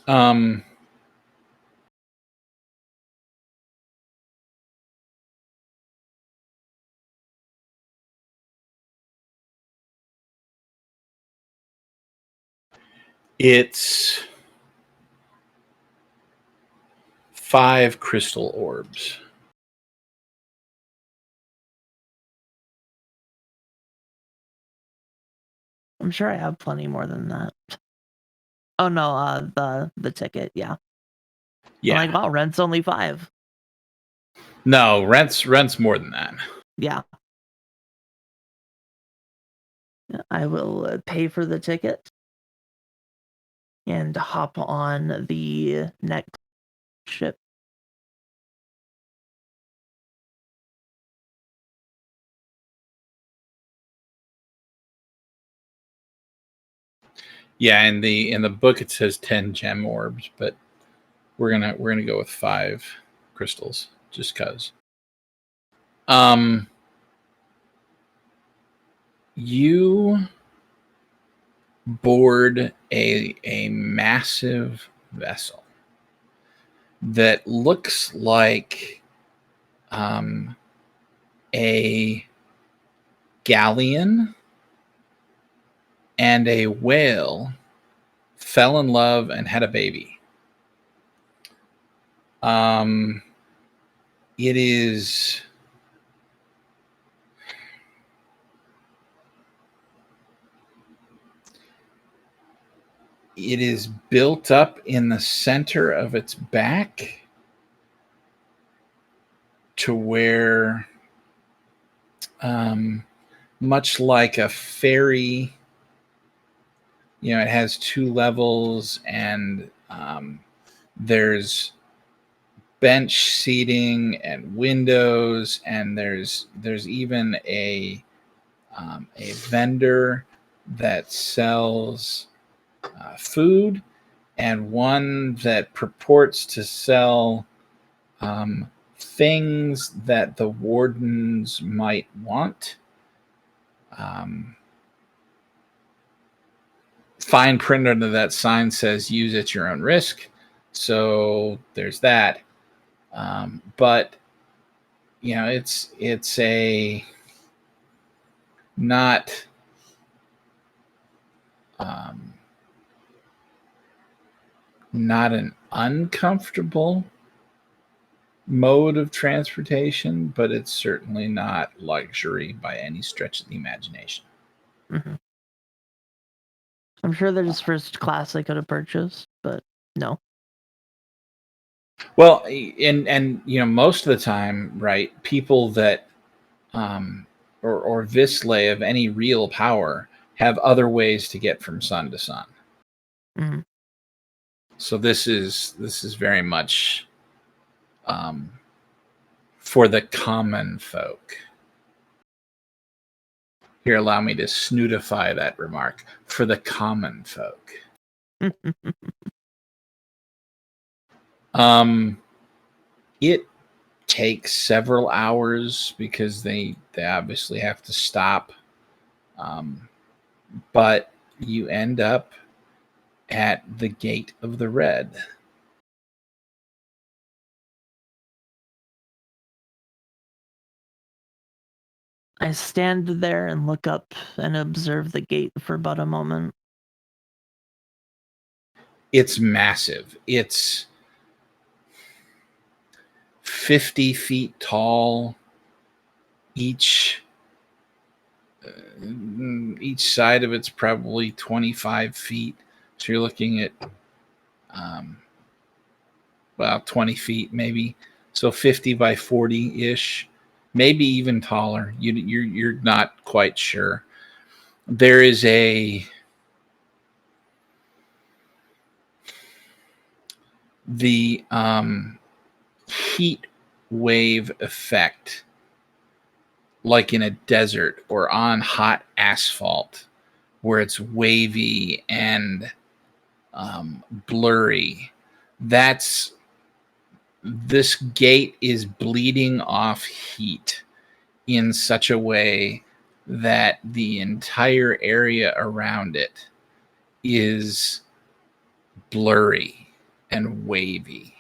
5 crystal orbs. I'm sure I have plenty more than that. Oh no, the ticket, yeah. Yeah. I'm like, wow, rent's only 5. No, rent's more than that. Yeah. I will pay for the ticket. and hop on the next ship. Yeah, in the book it says 10 gem orbs, but we're gonna go with 5 crystals just cause. You board a massive vessel that looks like a galleon and a whale fell in love and had a baby. It is built up in the center of its back to where, much like a ferry, it has 2 levels, and there's bench seating and windows, and there's even a vendor that sells food, and one that purports to sell things that the wardens might want. Fine print under that sign says use at your own risk. So there's that. But it's a not not an uncomfortable mode of transportation, but it's certainly not luxury by any stretch of the imagination. Mm-hmm. I'm sure there's first class I could have purchased, but no. Well, and most of the time, right, people that or Vislay of any real power have other ways to get from sun to sun. Mm-hmm. So this is very much for the common folk. Here, allow me to snootify that remark. For the common folk. It takes several hours because they obviously have to stop. But you end up at the Gate of the Red. I stand there and look up and observe the gate for about a moment. It's massive. It's 50 feet tall. Each side of it's probably 25 feet. So you're looking at, 20 feet maybe. So 50 by 40-ish, maybe even taller. You're not quite sure. There is the heat wave effect, like in a desert or on hot asphalt, where it's wavy and blurry. This gate is bleeding off heat in such a way that the entire area around it is blurry and wavy.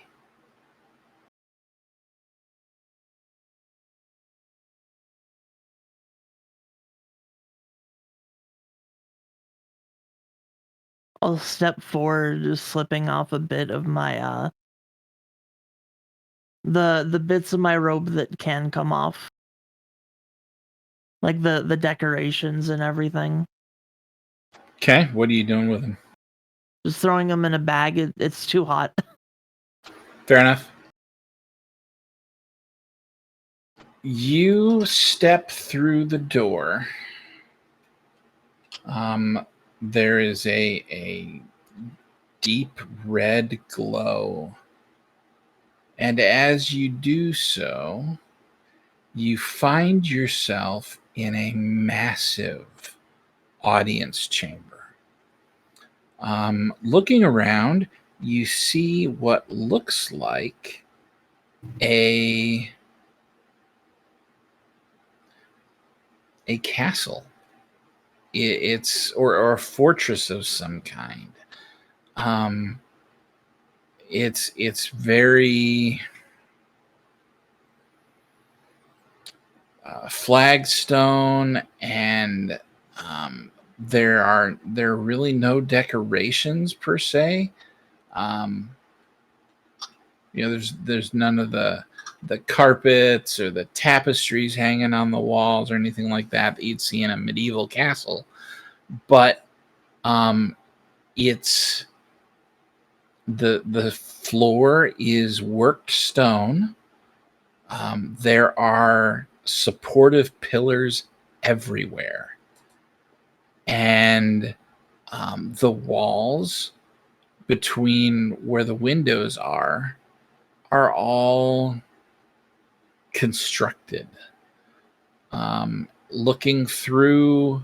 I'll step forward, just slipping off a bit of my the bits of my robe that can come off, like the decorations and everything. Okay, what are you doing with them? Just throwing them in a bag. It's too hot. Fair enough. You step through the door. There is a deep red glow. And as you do so, you find yourself in a massive audience chamber. Looking around, you see what looks like a castle. It's or a fortress of some kind. It's very flagstone, and there are really no decorations per se. There's none of the carpets or the tapestries hanging on the walls or anything like that you'd see in a medieval castle. But it's the floor is worked stone. There are supportive pillars everywhere, and the walls between where the windows are all constructed. Looking through,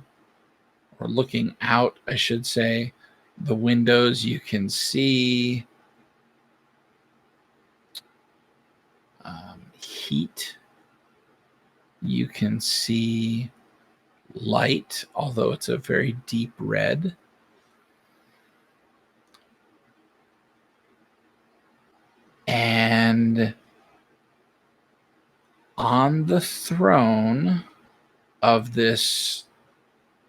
or looking out, I should say, the windows, you can see heat. You can see light, although it's a very deep red. And on the throne of this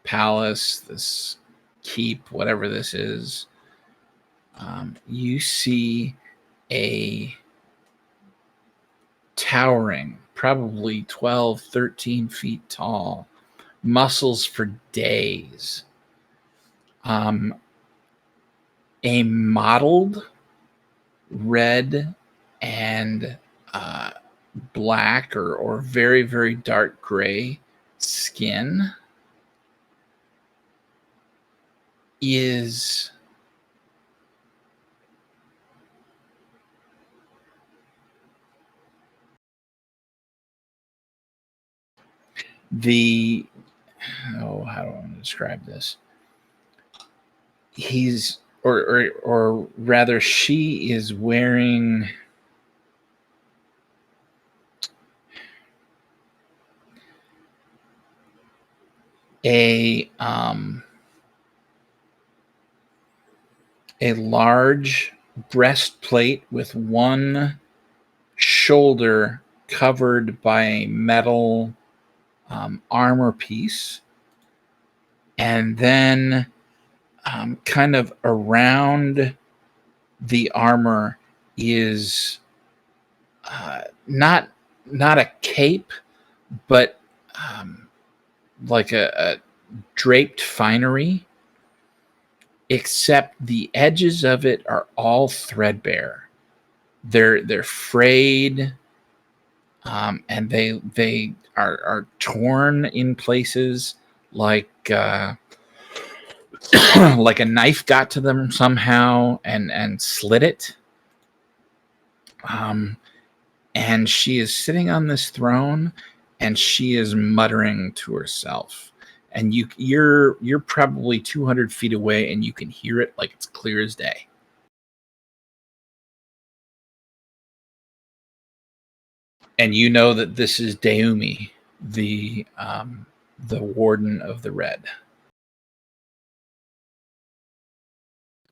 palace, this keep, whatever this is, you see a towering, probably 12, 13 feet tall, muscles for days, a mottled red and black or very, very dark gray skin is how do I want to describe this? He's or rather she is wearing a large breastplate with one shoulder covered by a metal armor piece, and then kind of around the armor is not a cape, but like a draped finery, except the edges of it are all threadbare. They're frayed, and they are torn in places, like like a knife got to them somehow and slit it. And she is sitting on this throne, and she is muttering to herself. And you're probably 200 feet away, and you can hear it like it's clear as day. And you know that this is Deumi, the warden of the Red.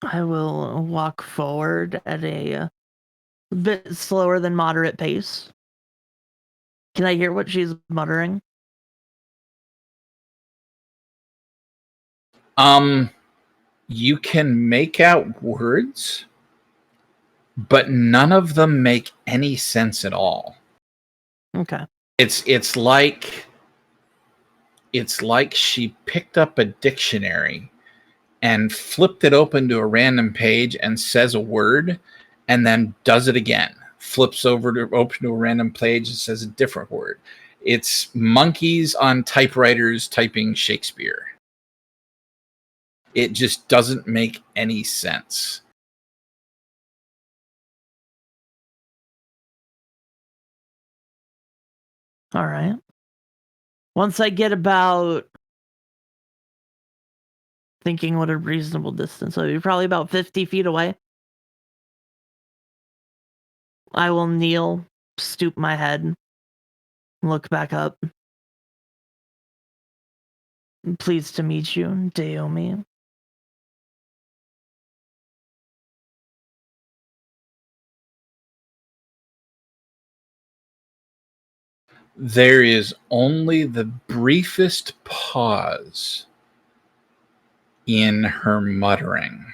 I will walk forward at a bit slower than moderate pace. Can I hear what she's muttering? You can make out words, but none of them make any sense at all. Okay. It's like she picked up a dictionary and flipped it open to a random page and says a word, and then does it again. Flips over to open to a random page and says a different word. It's monkeys on typewriters typing Shakespeare. It just doesn't make any sense. All right. Once I get about, thinking what a reasonable distance would be, probably about 50 feet away, I will kneel, stoop my head, look back up. Pleased to meet you, Daomi. There is only the briefest pause in her muttering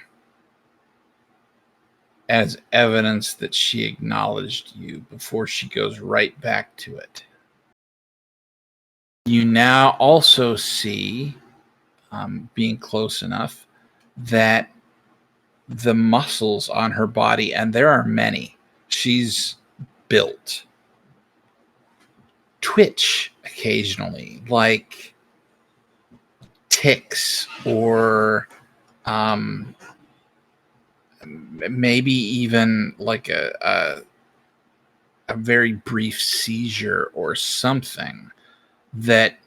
as evidence that she acknowledged you before she goes right back to it. You now also see, being close enough, that the muscles on her body, and there are many, she's built, twitch occasionally, like ticks or maybe even like a very brief seizure or something, that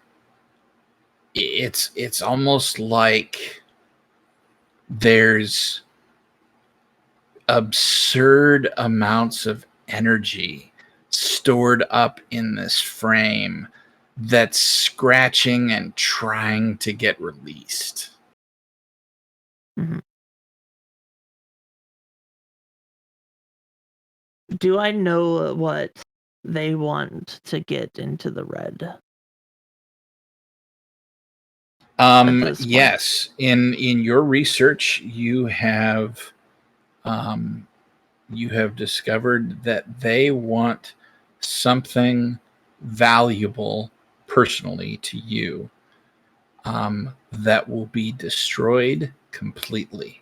it's almost like there's absurd amounts of energy stored up in this frame that's scratching and trying to get released. Mm-hmm. Do I know what they want to get into the red? Yes. In your research, you have discovered that they want something valuable personally to you, that will be destroyed completely,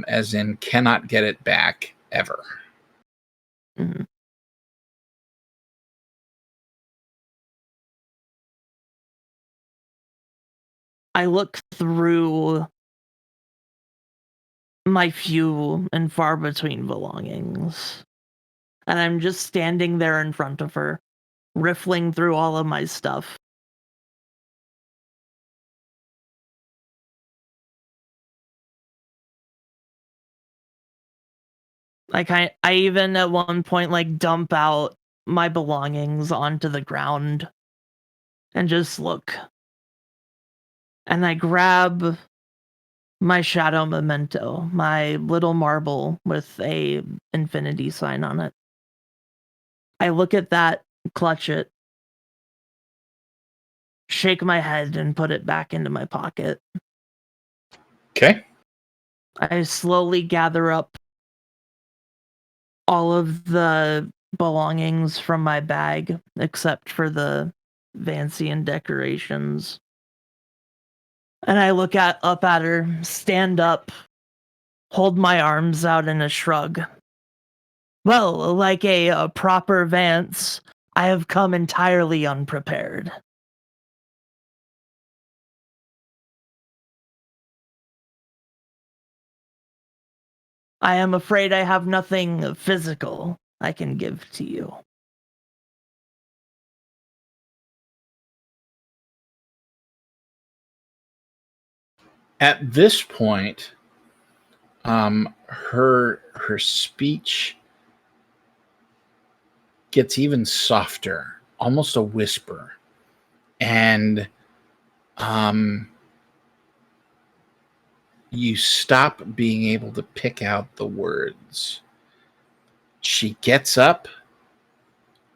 as in cannot get it back ever. Mm-hmm. I look through my few and far between belongings, and I'm just standing there in front of her, riffling through all of my stuff. Like I even at one point like dump out my belongings onto the ground and just look. And I grab my shadow memento, my little marble with a infinity sign on it. I look at that, clutch it, shake my head, and put it back into my pocket. Okay. I slowly gather up all of the belongings from my bag, except for the Vancian decorations. And I look up at her, stand up, hold my arms out in a shrug. Well, like a proper Vance, I have come entirely unprepared. I am afraid I have nothing physical I can give to you. At this point, her speech gets even softer, almost a whisper, and you stop being able to pick out the words. She gets up,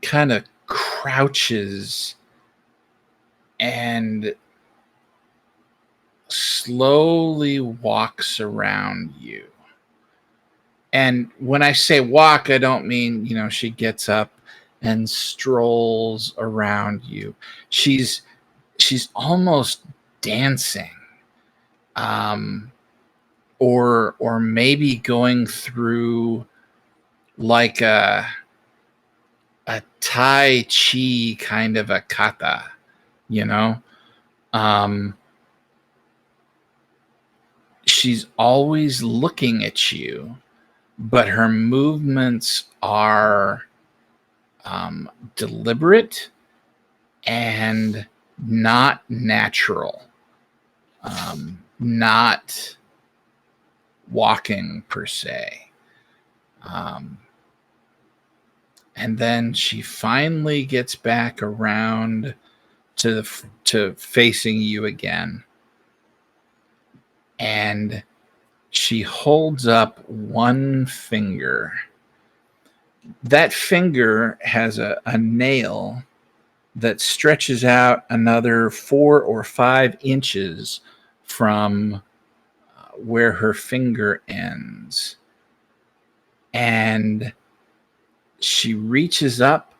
kind of crouches, and slowly walks around you. And when I say walk, I don't mean, she gets up and strolls around you. She's almost dancing. Or maybe going through like a Tai Chi kind of a kata, you know? She's always looking at you, but her movements are deliberate and not natural, not walking per se. And then she finally gets back around to facing you again, and she holds up one finger. That finger has a nail that stretches out another 4 or 5 inches from where her finger ends. And she reaches up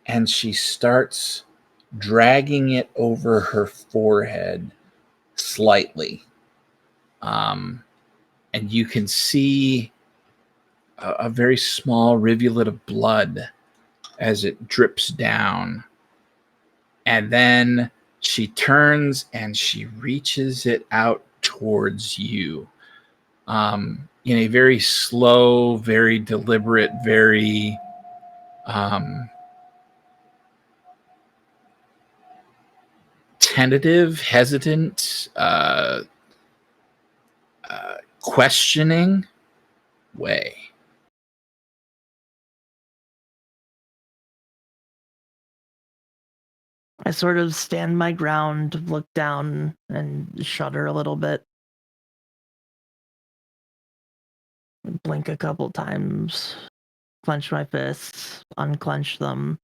and she starts dragging it over her forehead slightly. And you can see a very small rivulet of blood as it drips down. And then she turns and she reaches it out towards you, in a very slow, very deliberate, very tentative, hesitant, questioning way. I sort of stand my ground, look down, and shudder a little bit. Blink a couple times, clench my fists, unclench them,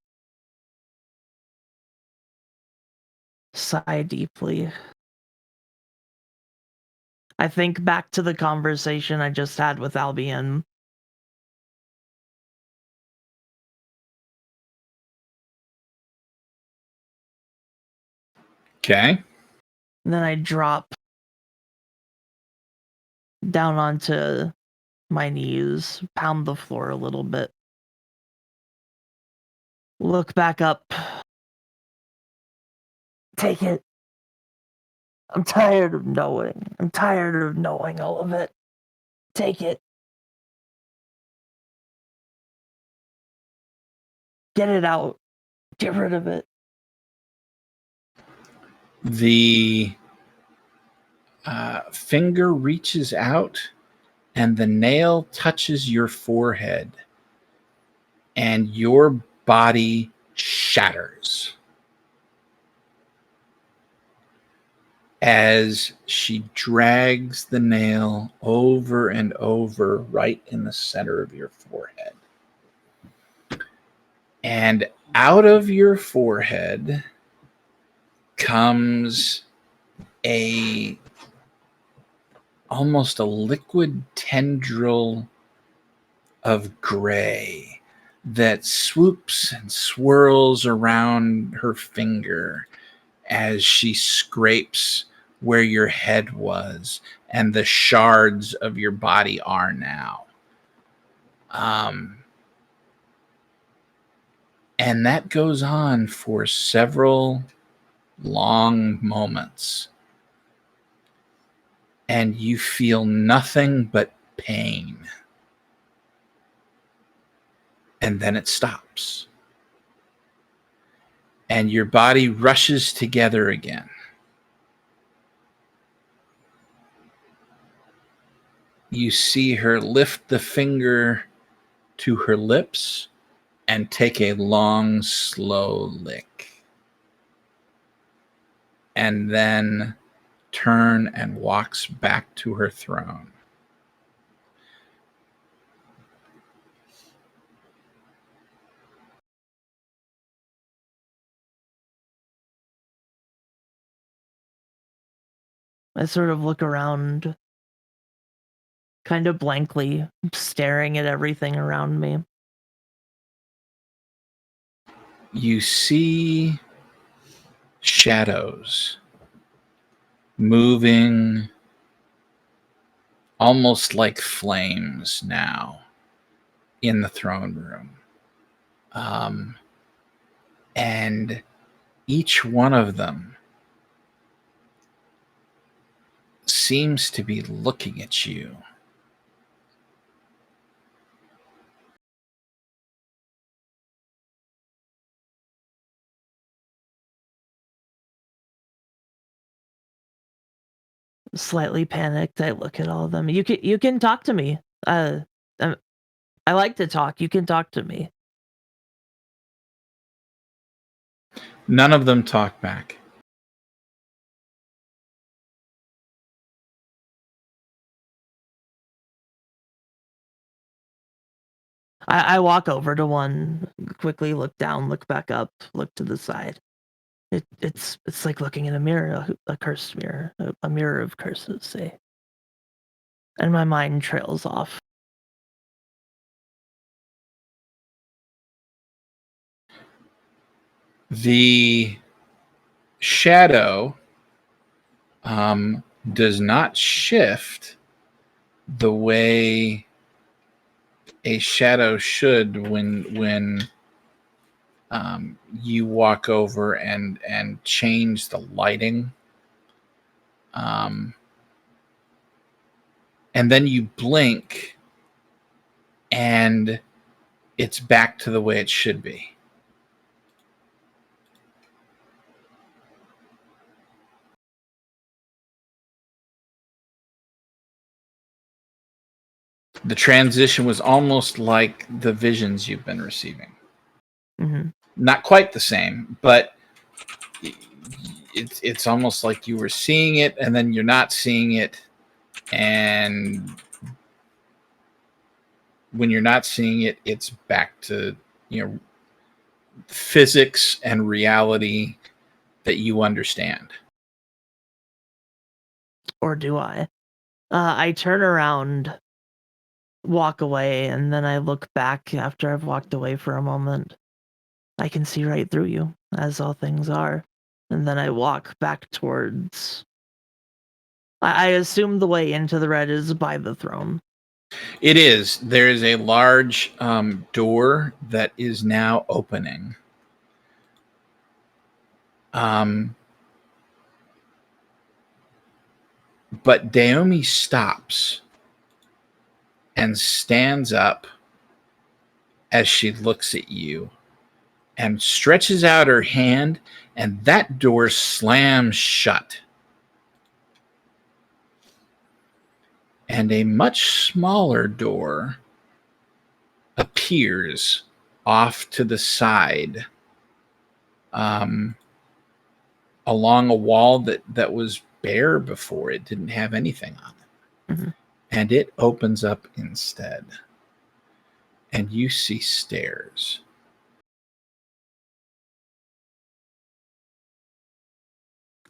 sigh deeply. I think back to the conversation I just had with Albion. Okay. And then I drop down onto my knees, pound the floor a little bit. Look back up. Take it. I'm tired of knowing. I'm tired of knowing all of it. Take it. Get it out. Get rid of it. The finger reaches out and the nail touches your forehead and your body shatters as she drags the nail over and over right in the center of your forehead. And out of your forehead comes almost a liquid tendril of gray that swoops and swirls around her finger as she scrapes where your head was and the shards of your body are now. And that goes on for several long moments. And you feel nothing but pain. And then it stops. And your body rushes together again. You see her lift the finger to her lips and take a long, slow lick. And then turn and walks back to her throne. I sort of look around, kind of blankly, staring at everything around me. You see shadows moving almost like flames now in the throne room. And each one of them seems to be looking at you. Slightly panicked, I look at all of them. You can talk to me. I like to talk. You can talk to me. None of them talk back. I walk over to one, quickly look down, look back up, look to the side. It's like looking in a mirror, a cursed mirror, a mirror of curses, say. And my mind trails off. The shadow does not shift the way a shadow should when you walk over and change the lighting, and then you blink and it's back to the way it should be. The transition was almost like the visions you've been receiving. Mm-hmm. Not quite the same, but it's almost like you were seeing it and then you're not seeing it, and when you're not seeing it, it's back to physics and reality that you understand. Or do I? I turn around, walk away, and then I look back after I've walked away for a moment. I can see right through you, as all things are. And then I walk back towards... I assume the way into the red is by the throne. It is. There is a large door that is now opening. But Daomi stops and stands up as she looks at you and stretches out her hand, and that door slams shut. And a much smaller door appears off to the side, along a wall that was bare before. It didn't have anything on it. Mm-hmm. And it opens up instead. And you see stairs.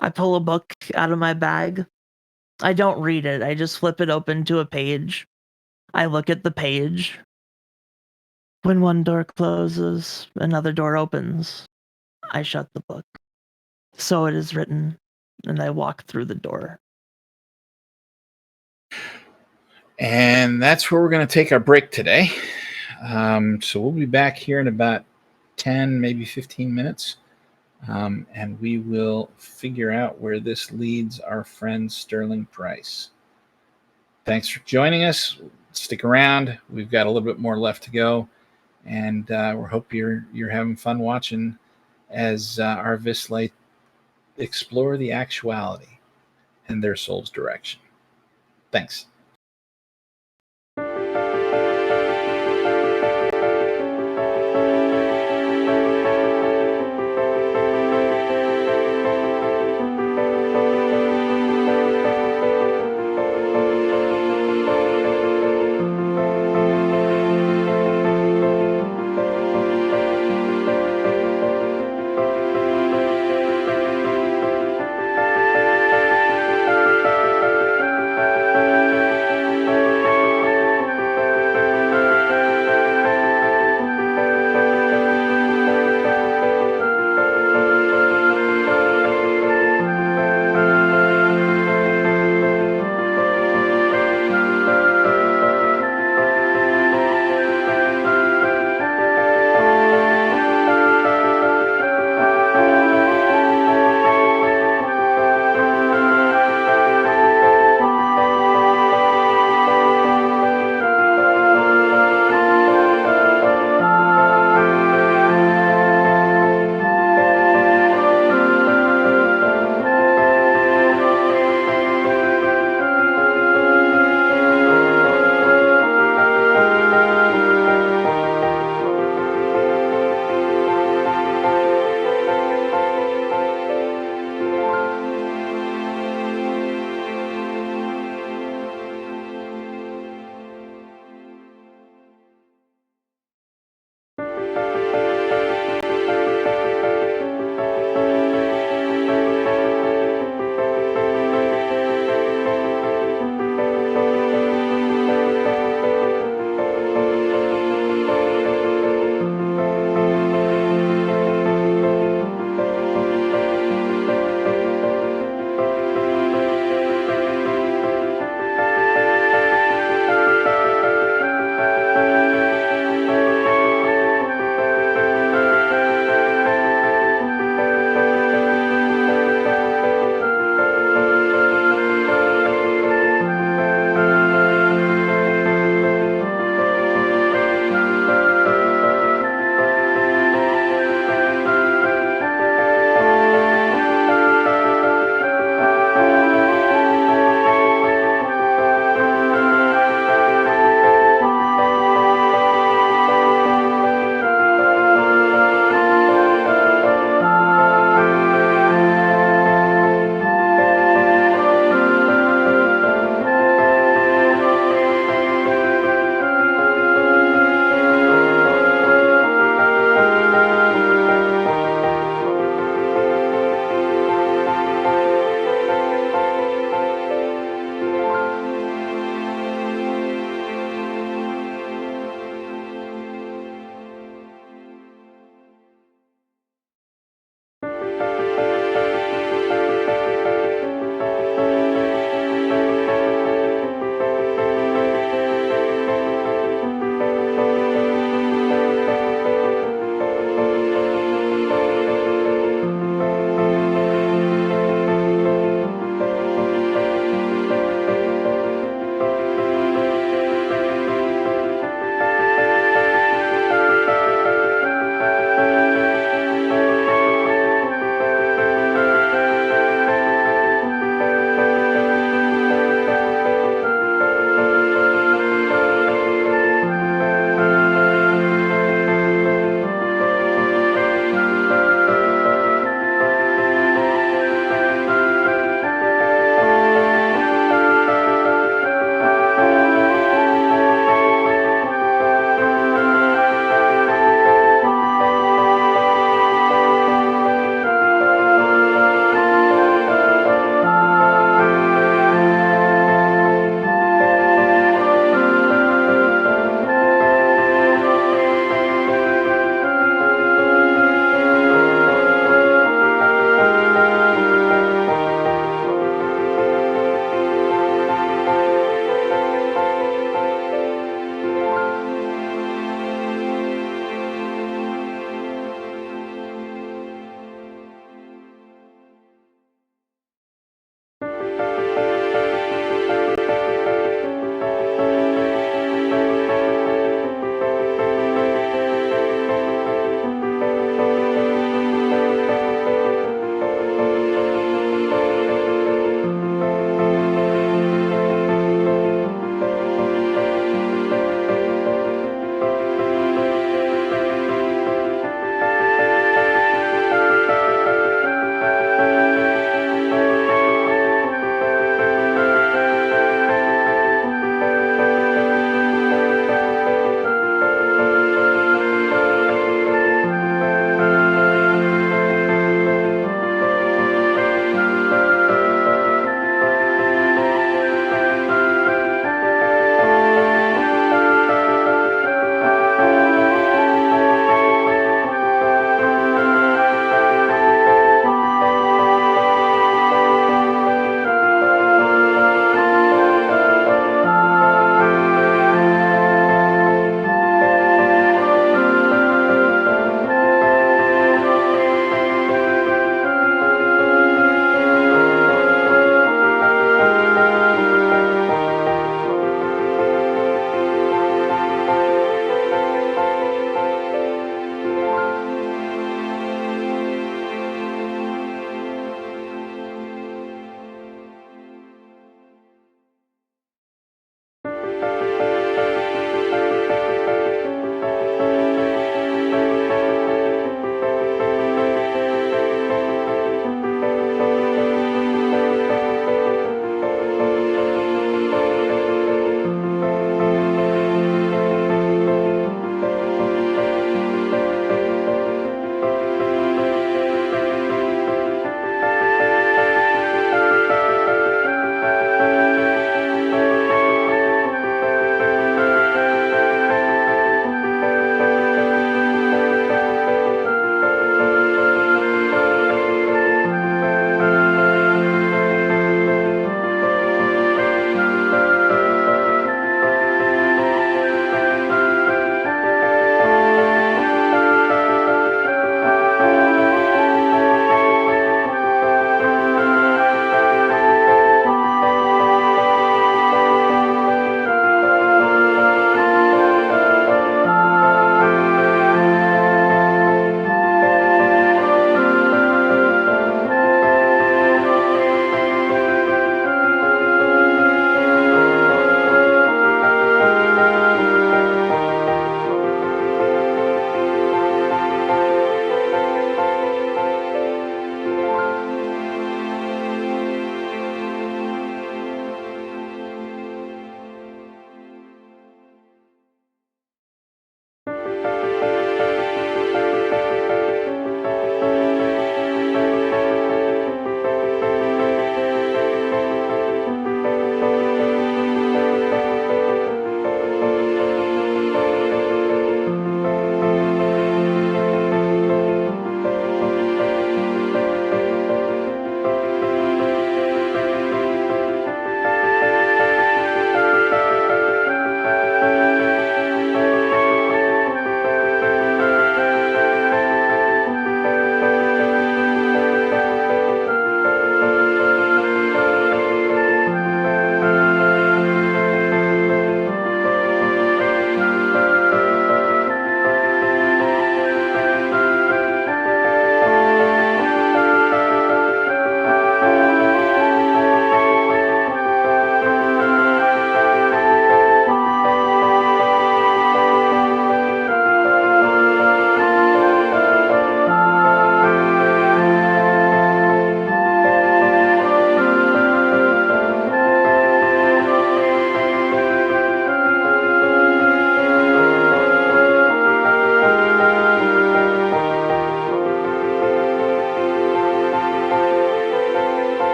I pull a book out of my bag. I don't read it. I just flip it open to a page. I look at the page. When one door closes, another door opens. I shut the book. So it is written, and I walk through the door. And that's where we're going to take our break today. So we'll be back here in about 10, maybe 15 minutes. And we will figure out where this leads our friend Sterling Price. Thanks for joining us. Stick around. We've got a little bit more left to go. And we hope you're having fun watching as our Vislate explore the actuality and their soul's direction. Thanks.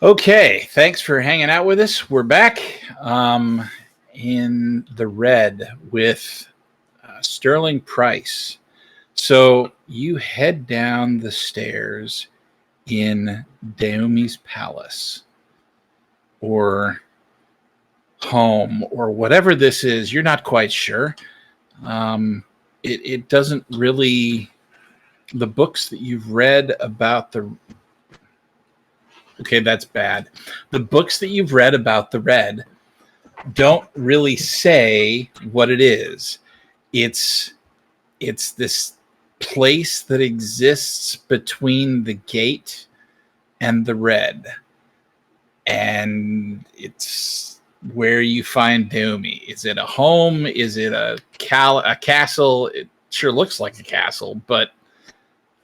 Okay, thanks for hanging out with us. We're back in the red with Sterling Price. So you head down the stairs in Daomi's palace or home or whatever this is. You're not quite sure. It doesn't really. The books that you've read about the. Okay, that's bad. The books that you've read about the red don't really say what it is. It's this place that exists between the gate and the red, and it's where you find Doomy. Is it a home? Is it a castle? It sure looks like a castle, but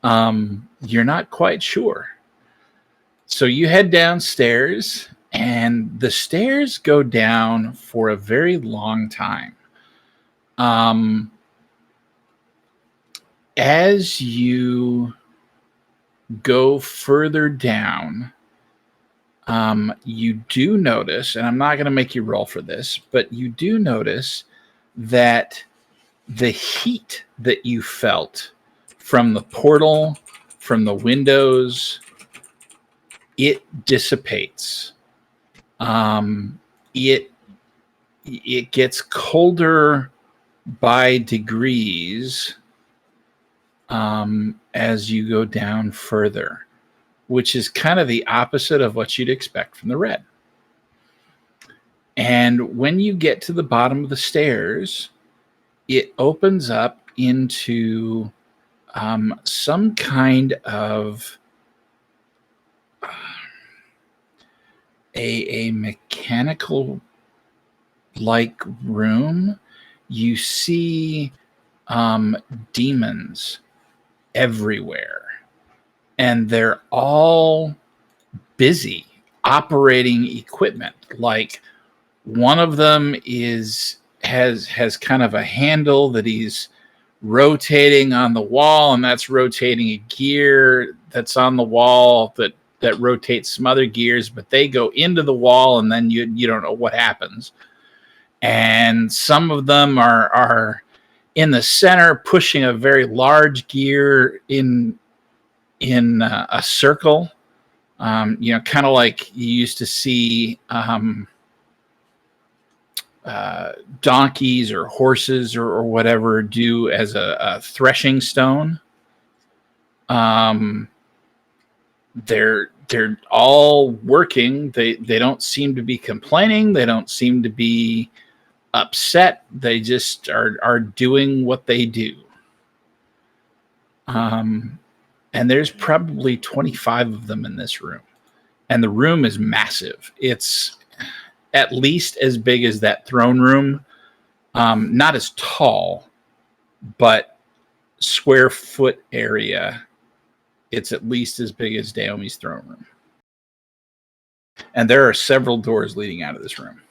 you're not quite sure. So you head downstairs, and the stairs go down for a very long time. As you go further down, you do notice, and I'm not going to make you roll for this, but you do notice that the heat that you felt from the portal, from the windows, it dissipates. It gets colder by degrees as you go down further, which is kind of the opposite of what you'd expect from the red. And when you get to the bottom of the stairs, it opens up into some kind of a mechanical like room. You see demons everywhere, and they're all busy operating equipment. Like one of them has kind of a handle that he's rotating on the wall, and that's rotating a gear that's on the wall that rotates some other gears, but they go into the wall, and then you don't know what happens. And some of them are in the center pushing a very large gear in a circle. Kind of like you used to see donkeys or horses or whatever do as a threshing stone. They're all working. They don't seem to be complaining. They don't seem to be upset. They just are doing what they do. And there's probably 25 of them in this room. And the room is massive. It's at least as big as that throne room. Not as tall, but square foot area, it's at least as big as Daomi's throne room. And there are several doors leading out of this room.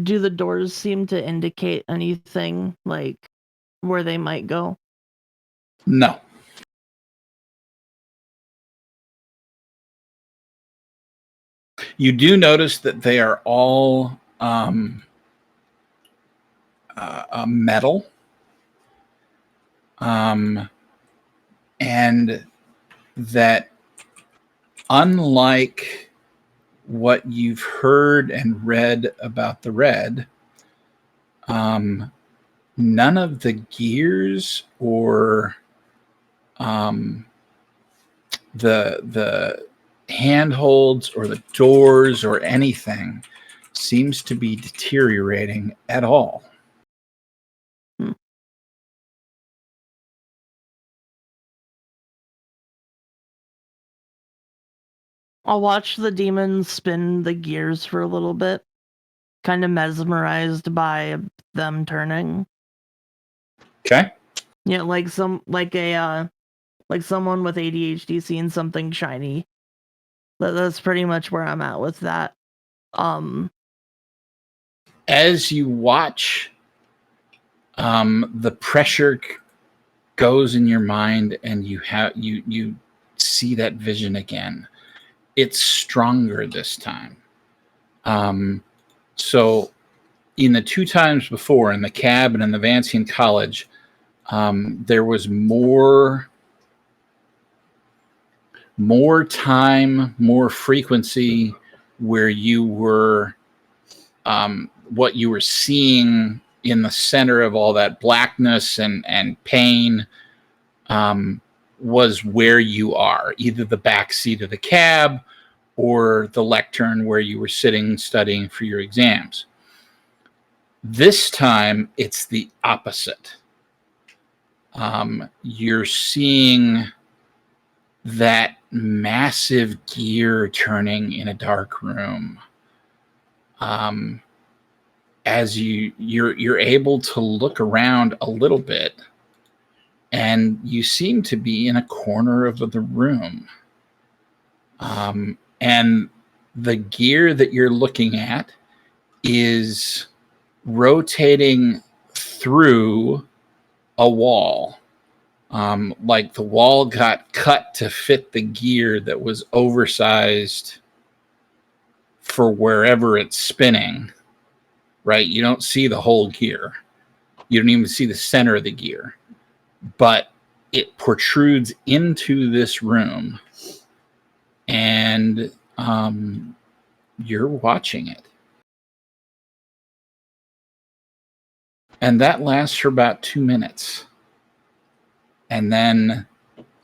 Do the doors seem to indicate anything, like where they might go? No. You do notice that they are all metal. And that unlike what you've heard and read about the red, none of the gears or the handholds or the doors or anything seems to be deteriorating at all. I'll watch the demons spin the gears for a little bit, kind of mesmerized by them turning. Okay. Yeah, like someone with ADHD seeing something shiny. That's pretty much where I'm at with that. As you watch the pressure goes in your mind, and you see that vision again. It's stronger this time. So in the 2 times before, in the cab and in the Vancian College, there was more time, more frequency where you were, what you were seeing in the center of all that blackness and pain, was where you are, either the back seat of the cab or the lectern where you were sitting studying for your exams. This time, it's the opposite. You're seeing that massive gear turning in a dark room. As you're able to look around a little bit, and you seem to be in a corner of the room. And the gear that you're looking at is rotating through a wall. Like the wall got cut to fit the gear that was oversized for wherever it's spinning, right? You don't see the whole gear. You don't even see the center of the gear, but it protrudes into this room, and you're watching it. And that lasts for about 2 minutes. And then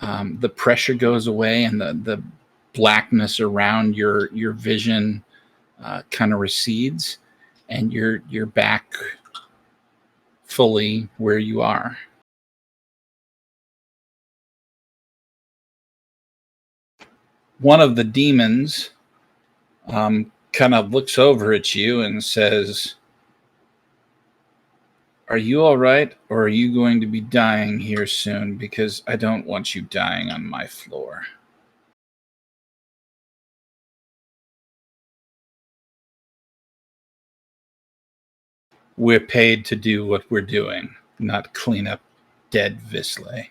the pressure goes away, and the blackness around your vision kind of recedes, and you're back fully where you are. One of the demons kind of looks over at you and says, "Are you all right, or are you going to be dying here soon? Because I don't want you dying on my floor." We're paid to do what we're doing, not clean up dead Visley.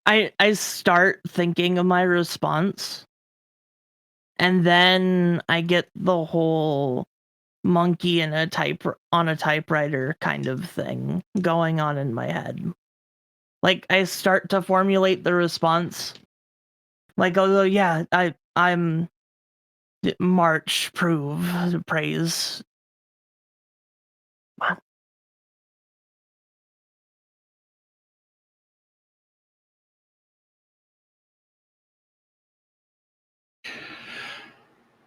I start thinking of my response, and then I get the whole monkey on a typewriter kind of thing going on in my head. Like, I start to formulate the response. Like, oh yeah, I'm March praise.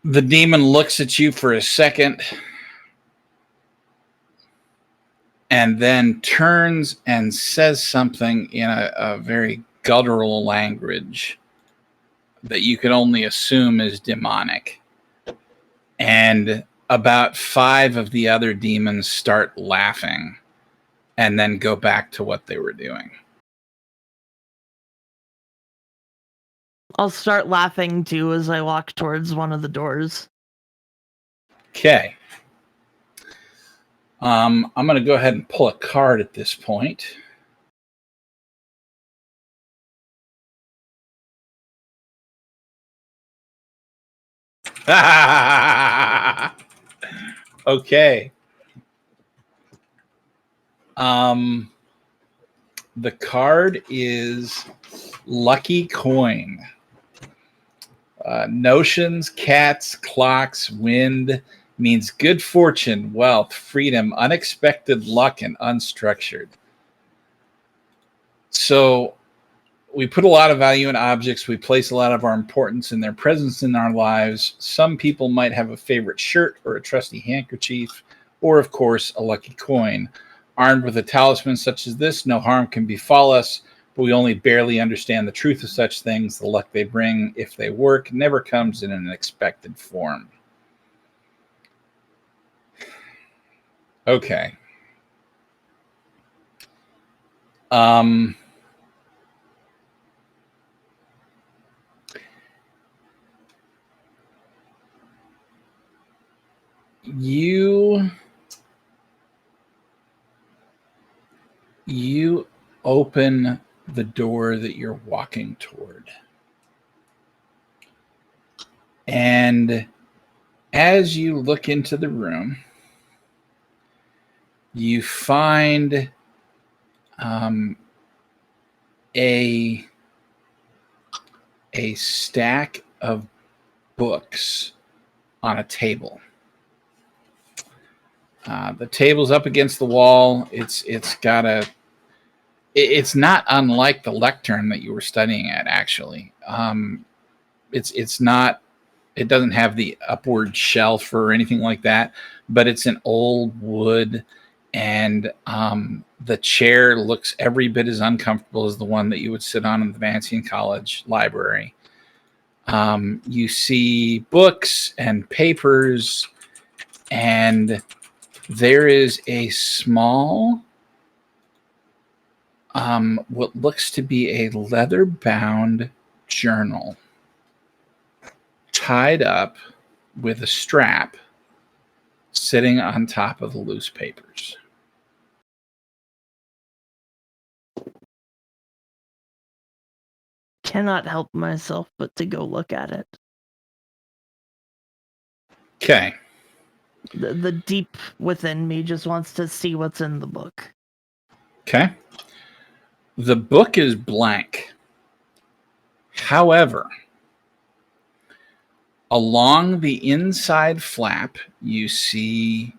The demon looks at you for a second, and then turns and says something in a very guttural language that you can only assume is demonic. And about 5 of the other demons start laughing and then go back to what they were doing. I'll start laughing too as I walk towards one of the doors. Okay. I'm going to go ahead and pull a card at this point. Okay. The card is Lucky Coin. Notions, cats, clocks, wind means good fortune, wealth, freedom, unexpected luck, and unstructured. So we put a lot of value in objects. We place a lot of our importance in their presence in our lives. Some people might have a favorite shirt or a trusty handkerchief, or, of course, a lucky coin. Armed with a talisman such as this, no harm can befall us, but we only barely understand the truth of such things. The luck they bring, if they work, never comes in an expected form. Okay. You You open the door that you're walking toward. And as you look into the room, you find a stack of books on a table. The table's up against the wall. It's not unlike the lectern that you were studying at, actually. It's not. It doesn't have the upward shelf or anything like that, but it's an old wood, and the chair looks every bit as uncomfortable as the one that you would sit on in the Vancian College library. You see books and papers, and there is a small, what looks to be a leather-bound journal tied up with a strap sitting on top of the loose papers. Cannot help myself but to go look at it. Okay. The deep within me just wants to see what's in the book. Okay. The book is blank. However, along the inside flap, you see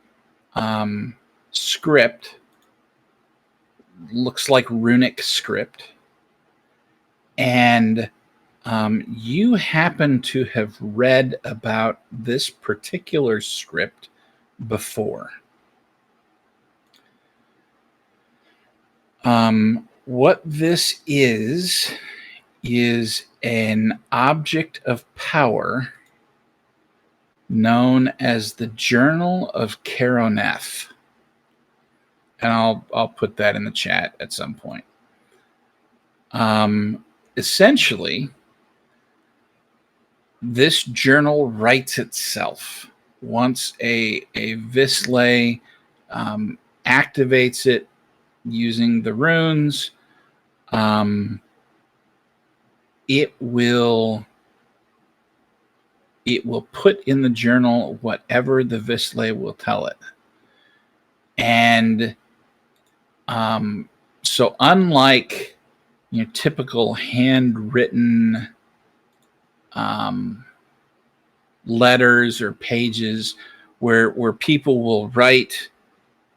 script. Looks like runic script. And you happen to have read about this particular script before. What this is an object of power known as the Journal of Keroneth. And I'll put that in the chat at some point. Essentially, this journal writes itself. Once a Visley activates it using the runes, it will put in the journal whatever the Visley will tell it. And so unlike typical handwritten letters or pages where people will write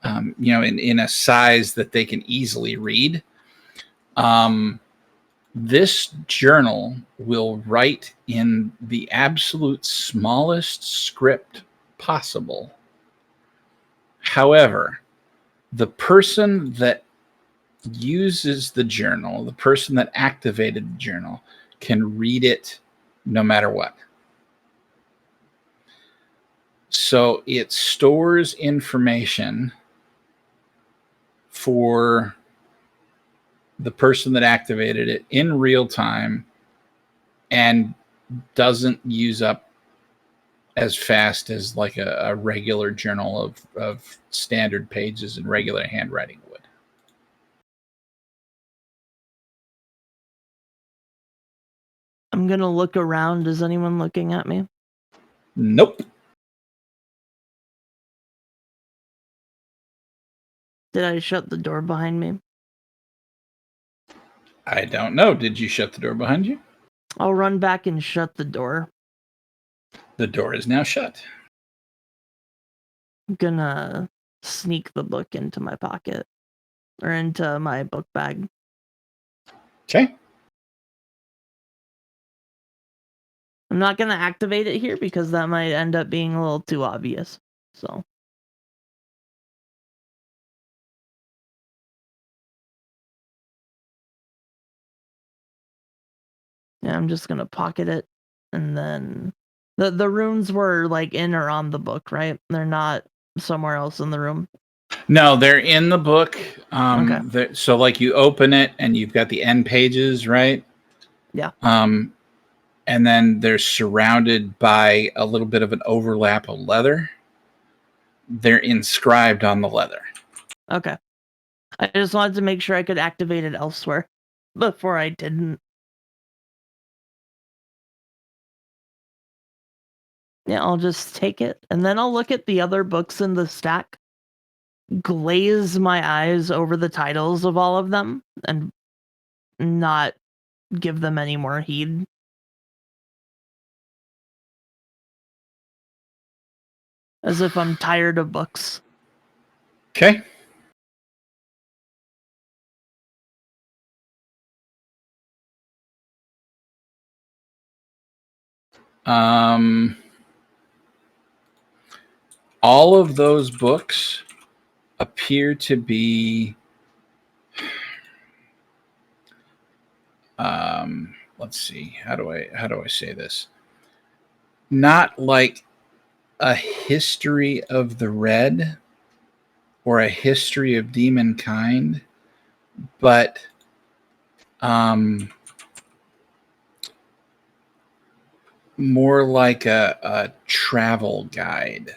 in a size that they can easily read, this journal will write in the absolute smallest script possible. However, the person that uses the journal, the person that activated the journal, can read it no matter what. So it stores information for the person that activated it in real time and doesn't use up as fast as like a regular journal of standard pages and regular handwriting would. I'm going to look around. Is anyone looking at me? Nope. Did I shut the door behind me? I don't know. Did you shut the door behind you? I'll run back and shut the door. The door is now shut. I'm gonna sneak the book into my pocket or into my book bag. Okay. I'm not gonna activate it here because that might end up being a little too obvious. So. Yeah, I'm just gonna pocket it, and then the runes were like in or on the book, right? They're not somewhere else in the room. No, they're in the book. Okay. So like you open it and you've got the end pages, right? Yeah. And then they're surrounded by a little bit of an overlap of leather. They're inscribed on the leather. Okay. I just wanted to make sure I could activate it elsewhere before I didn't. Yeah, I'll just take it, and then I'll look at the other books in the stack, glaze my eyes over the titles of all of them, and not give them any more heed. As if I'm tired of books. Okay. All of those books appear to be let's see, how do I say this? Not like a history of the red or a history of demon kind, but more like a travel guide.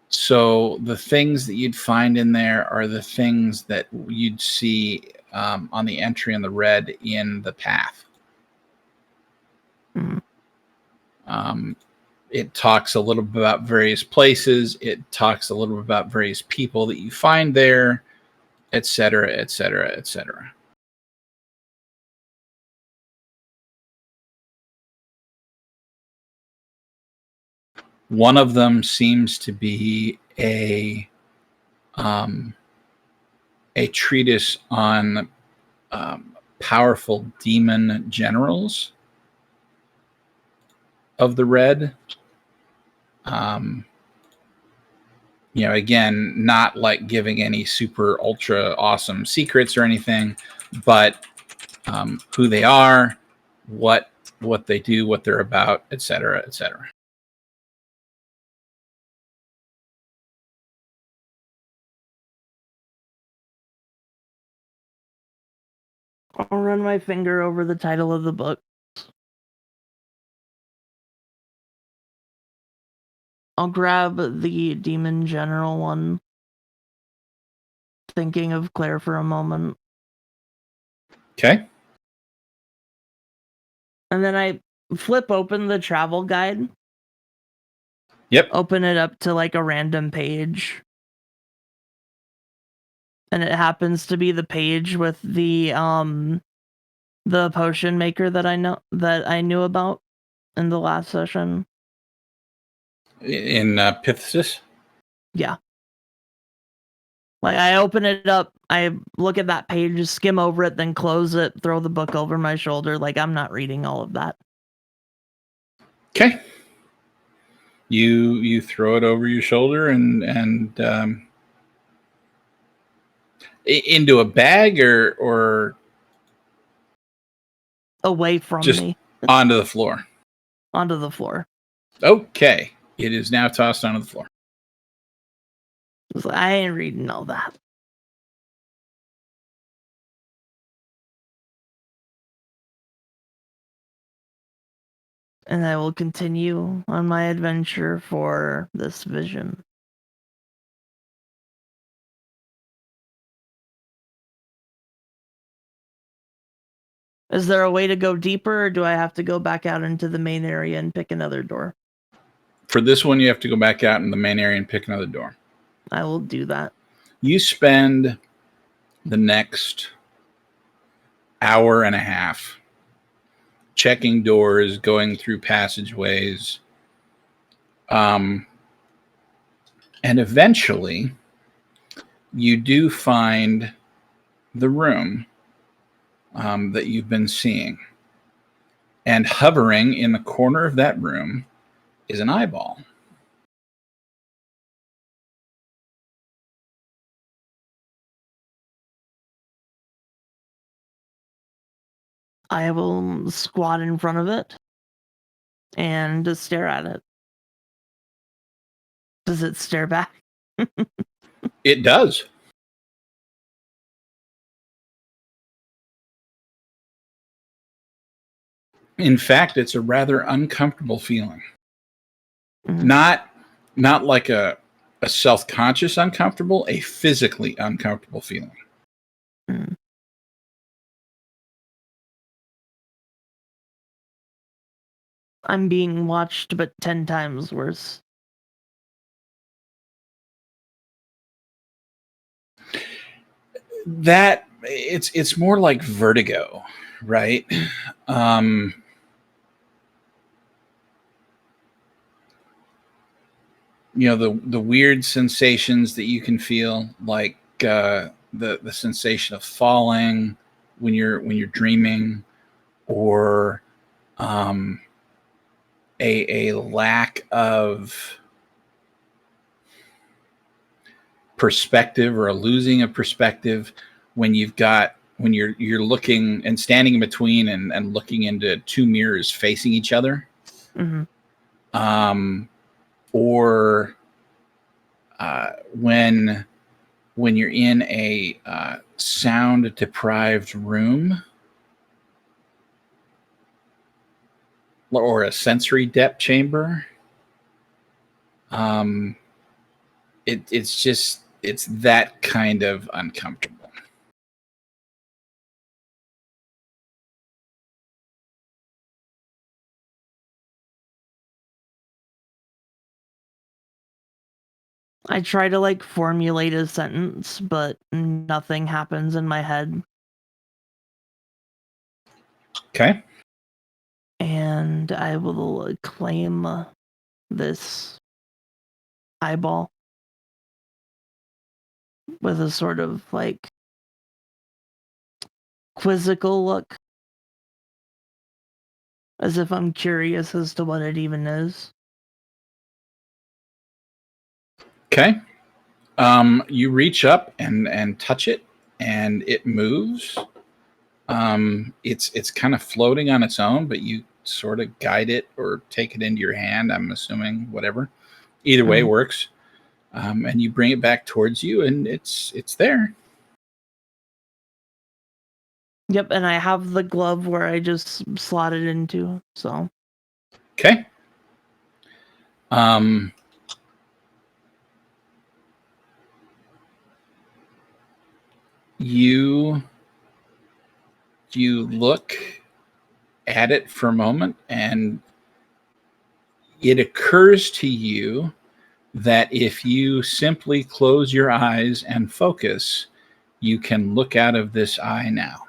So the things that you'd find in there are the things that you'd see on the entry in the red in the path. It talks a little bit about various places. It talks a little bit about various people that you find there, etc., etc., etc. One of them seems to be a treatise on powerful demon generals of the red. Again, not like giving any super ultra awesome secrets or anything, but who they are, what they do, what they're about, etc., etc. I'll run my finger over the title of the book. I'll grab the Demon General one, thinking of Claire for a moment. Okay. And then I flip open the travel guide. Yep. Open it up to like a random page. And it happens to be the page with the potion maker that I knew about in the last session. In Pithsis? Yeah. Like, I open it up, I look at that page, skim over it, then close it, throw the book over my shoulder. Like, I'm not reading all of that. Okay. You throw it over your shoulder and into a bag or away from just me. Onto the floor. Onto the floor. Okay. It is now tossed onto the floor. I ain't reading all that. And I will continue on my adventure for this vision. Is there a way to go deeper, or do I have to go back out into the main area and pick another door? For this one, you have to go back out in the main area and pick another door. I will do that. You spend the next hour and a half checking doors, going through passageways, and eventually you do find the room that you've been seeing. And hovering in the corner of that room is an eyeball. I will squat in front of it and just stare at it. Does it stare back? It does. In fact, it's a rather uncomfortable feeling. Mm-hmm. Not like a a self-conscious uncomfortable, a physically uncomfortable feeling. Mm. I'm being watched, but 10 times worse. That it's more like vertigo, right? The weird sensations that you can feel, like the sensation of falling when you're dreaming, or a lack of perspective, or a losing of perspective when you're looking and standing in between and looking into two mirrors facing each other. Mm-hmm. Or when you're in a sound deprived room, or a sensory depth chamber. It's that kind of uncomfortable. I try to like formulate a sentence, but nothing happens in my head. Okay. And I will claim this eyeball with a sort of like quizzical look, as if I'm curious as to what it even is. Okay. You reach up and touch it, and it moves. It's kind of floating on its own, but you sort of guide it or take it into your hand. I'm assuming whatever. Either way works. And you bring it back towards you, and it's there. Yep, and I have the glove where I just slot it into, so. Okay. You look at it for a moment, and it occurs to you that if you simply close your eyes and focus, you can look out of this eye now.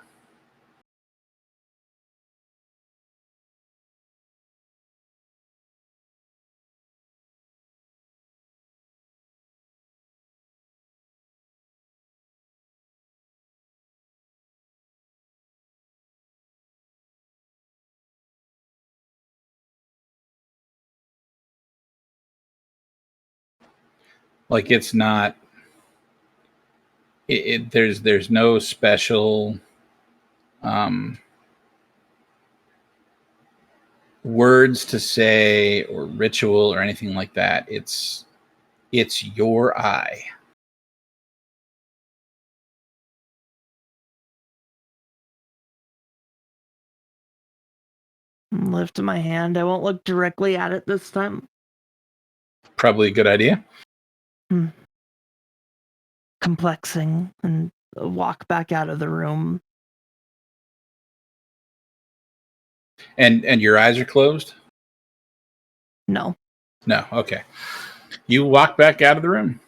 Like, it's not there's no special words to say or ritual or anything like that. It's your eye. Lift my hand. I won't look directly at it this time. Probably a good idea. Complexing, and walk back out of the room. And your eyes are closed? No. No. Okay. You walk back out of the room.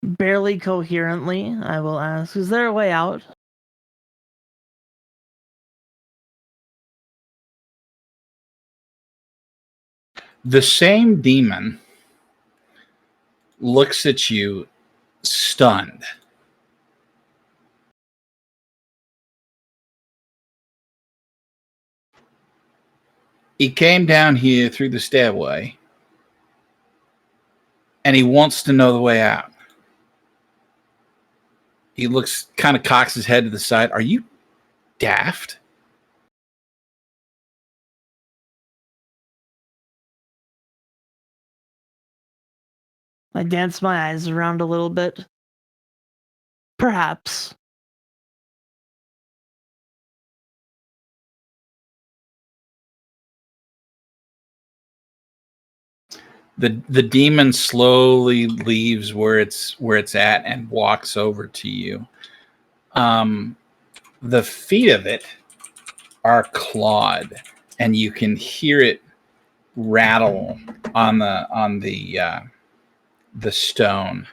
Barely coherently, I will ask, is there a way out? The same demon looks at you, stunned. He came down here through the stairway, and he wants to know the way out. He kind of cocks his head to the side. Are you daft? I dance my eyes around a little bit. Perhaps. The demon slowly leaves where it's at and walks over to you. The feet of it are clawed, and you can hear it rattle on the stone.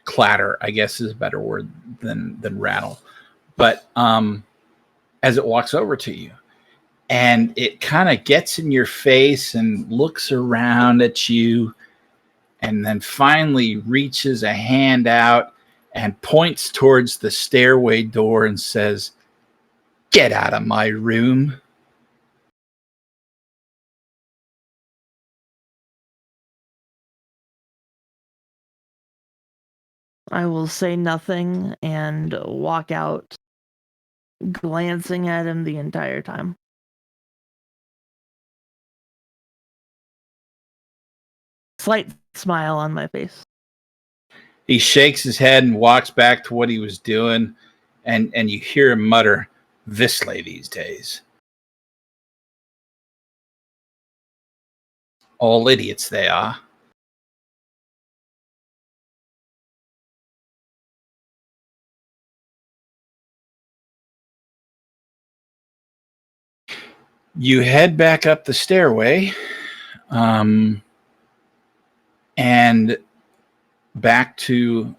Clatter, I guess, is a better word than rattle. But as it walks over to you, and it kind of gets in your face and looks around at you, and then finally reaches a hand out and points towards the stairway door and says, "Get out of my room." I will say nothing and walk out, glancing at him the entire time. Slight smile on my face. He shakes his head and walks back to what he was doing, and you hear him mutter, "This lay these days. All idiots they are." You head back up the stairway, and back to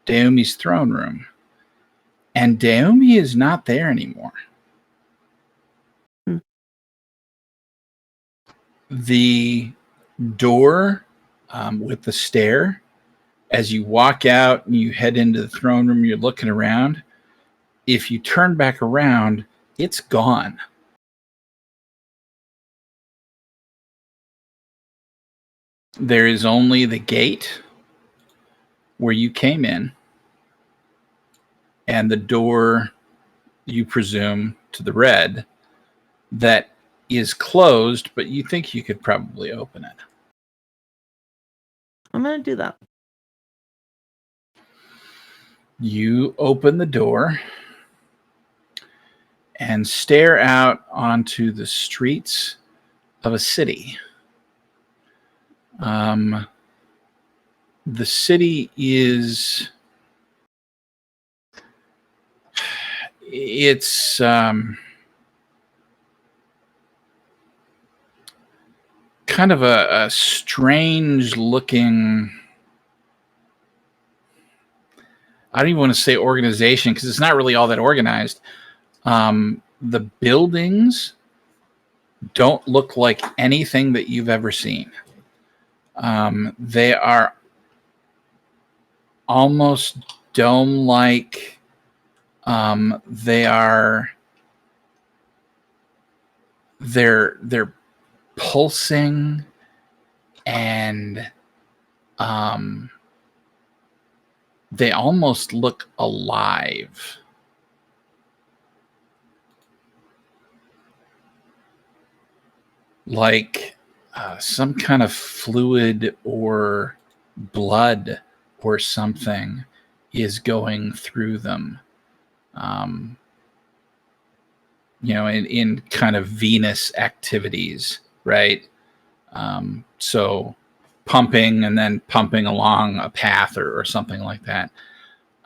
Daomi's throne room. And Daomi is not there anymore. The door with the stair, as you walk out and you head into the throne room, you're looking around. If you turn back around, it's gone. There is only the gate where you came in and the door, you presume, to the red that is closed, but you think you could probably open it. I'm going to do that. You open the door and stare out onto the streets of a city. The city is... It's... kind of a strange looking... I don't even want to say organization because it's not really all that organized. The buildings don't look like anything that you've ever seen. They are almost dome-like. They're pulsing, and they almost look alive. Like some kind of fluid or blood or something is going through them. In kind of venous activities, right? So pumping and then pumping along a path or something like that.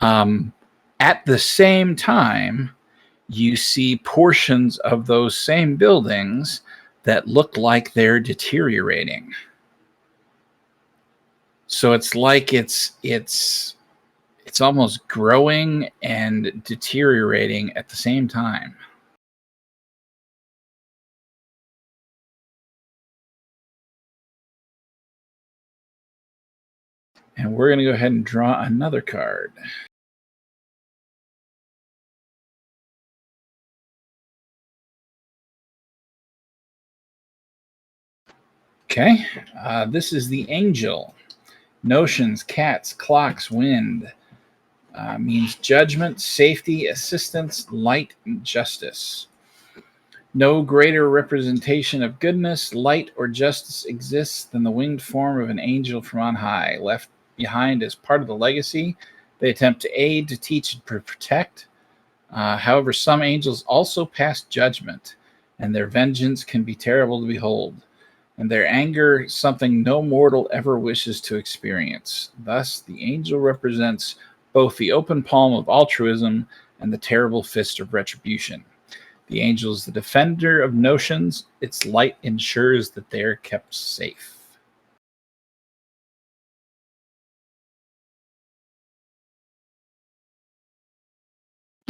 At the same time, you see portions of those same buildings that look like they're deteriorating. So it's like it's almost growing and deteriorating at the same time. And we're going to go ahead and draw another card. Okay, this is the Angel. Notions, cats, clocks, wind. Means judgment, safety, assistance, light, and justice. No greater representation of goodness, light, or justice exists than the winged form of an angel from on high, left behind as part of the legacy They attempt to aid, to teach, and protect. However, some angels also pass judgment, and their vengeance can be terrible to behold, and their anger something no mortal ever wishes to experience. Thus, the angel represents both the open palm of altruism and the terrible fist of retribution. The angel is the defender of notions. Its light ensures that they are kept safe.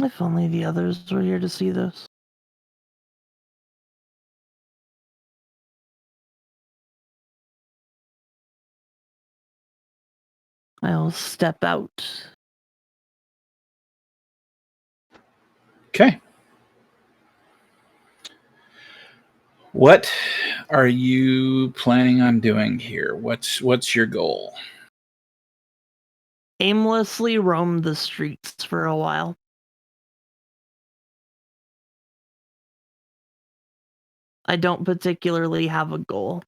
If only the others were here to see this. I'll step out. Okay. What are you planning on doing here? What's your goal? Aimlessly roam the streets for a while. I don't particularly have a goal.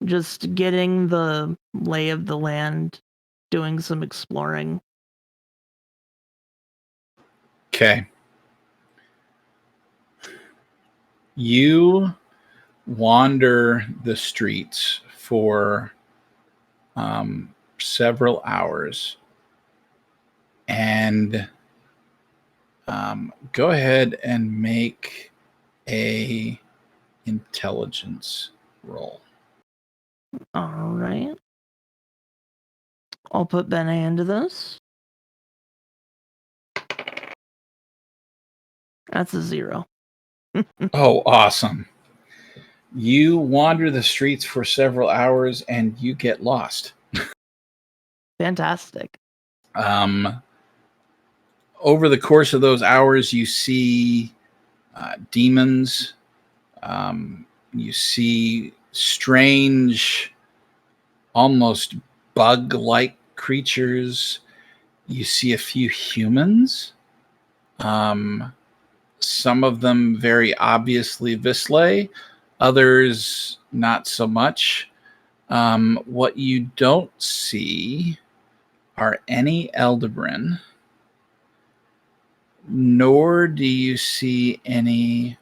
Just getting the lay of the land, doing some exploring. Okay. You wander the streets for several hours, and go ahead and make a intelligence roll. All right. I'll put Bene into this. That's a 0. Oh, awesome. You wander the streets for several hours and you get lost. Fantastic. Over the course of those hours, you see demons. You see strange, almost bug-like creatures. You see a few humans. Some of them very obviously Visley, others not so much. What you don't see are any Eldebrin, nor do you see any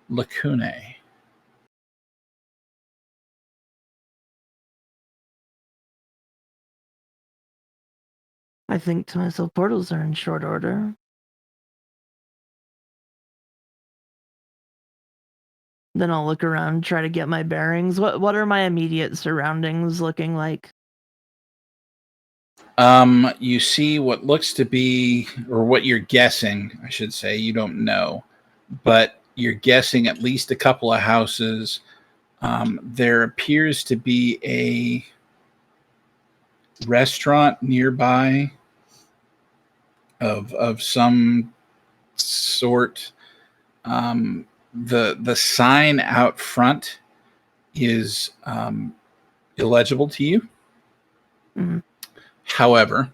Lacunae. I think to myself, portals are in short order. Then I'll look around, try to get my bearings. What are my immediate surroundings looking like? You see what looks to be, or what you're guessing, I should say, you don't know, but you're guessing at least a couple of houses. There appears to be a restaurant nearby of some sort. The sign out front is illegible to you. Mm. However,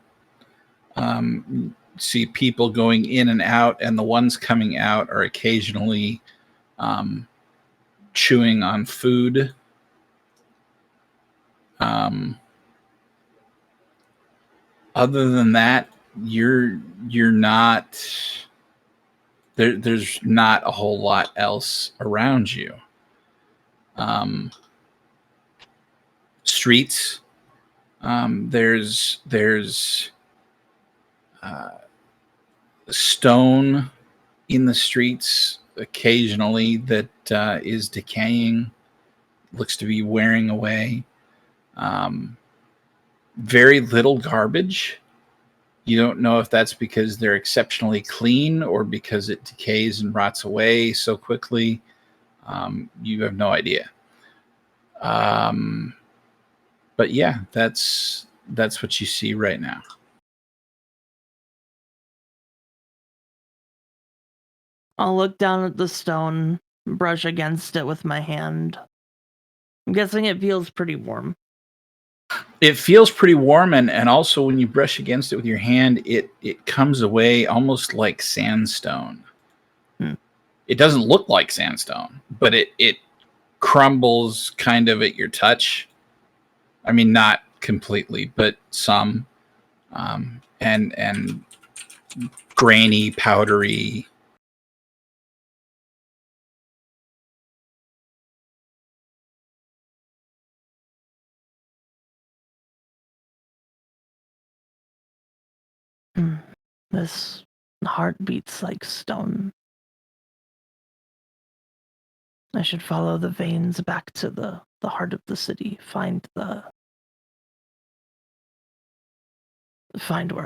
see people going in and out, and the ones coming out are occasionally chewing on food. Other than that, you're not there. There's not a whole lot else around you. Streets. There's stone in the streets occasionally that is decaying, looks to be wearing away. Very little garbage. You don't know if that's because they're exceptionally clean or because it decays and rots away so quickly. You have no idea. But yeah, that's what you see right now. I'll look down at the stone, brush against it with my hand. I'm guessing it feels pretty warm. It feels pretty warm, and also when you brush against it with your hand, it comes away almost like sandstone. It doesn't look like sandstone, but it crumbles kind of at your touch. I mean, not completely, but some. and grainy, powdery. This heart beats like stone. I should follow the veins back to the heart of the city, find where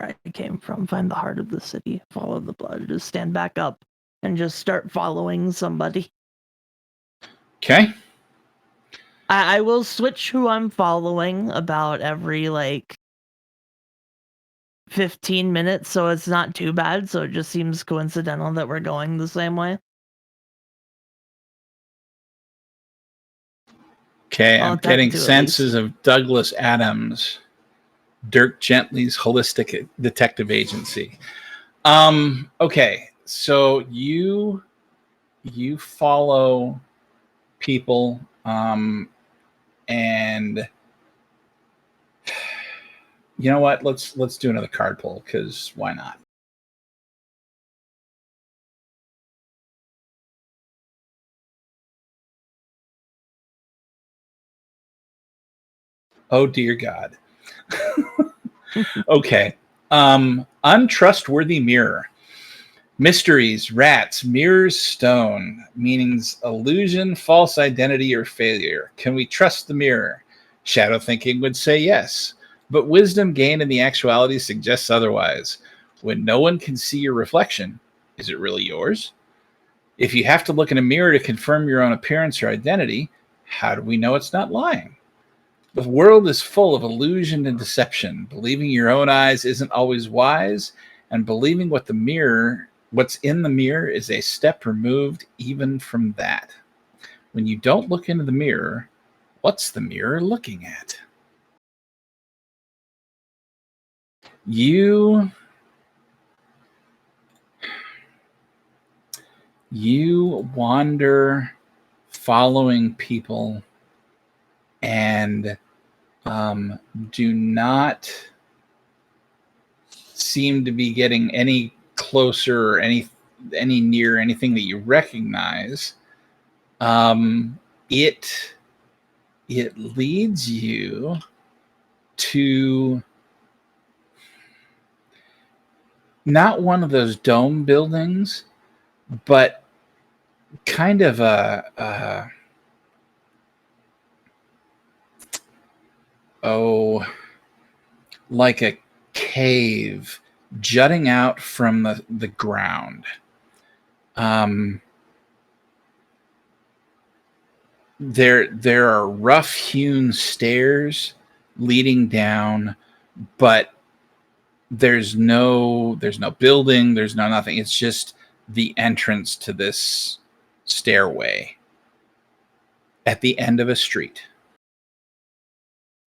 I came from, find the heart of the city, follow the blood, just stand back up and just start following somebody. Okay. I will switch who I'm following about every 15 minutes, so it's not too bad, so it just seems coincidental that we're going the same way. Okay, I'll I'm attempt getting to, at senses least. of Douglas Adams, Dirk Gently's holistic detective agency. Okay, so you follow people, and you know what? Let's do another card pull, because why not? Oh dear God. Okay. Untrustworthy mirror. Mysteries, rats, mirrors, stone. Meanings, illusion, false identity, or failure. Can we trust the mirror? Shadow thinking would say yes, but wisdom gained in the actuality suggests otherwise. When no one can see your reflection, is it really yours? If you have to look in a mirror to confirm your own appearance or identity, how do we know it's not lying? The world is full of illusion and deception. Believing your own eyes isn't always wise, and believing what's in the mirror is a step removed even from that. When you don't look into the mirror, what's the mirror looking at? You wander following people and do not seem to be getting any closer or any near anything that you recognize. It leads you to not one of those dome buildings, but kind of like a cave jutting out from the ground. There are rough hewn stairs leading down, but there's no building, there's no nothing. It's just the entrance to this stairway at the end of a street.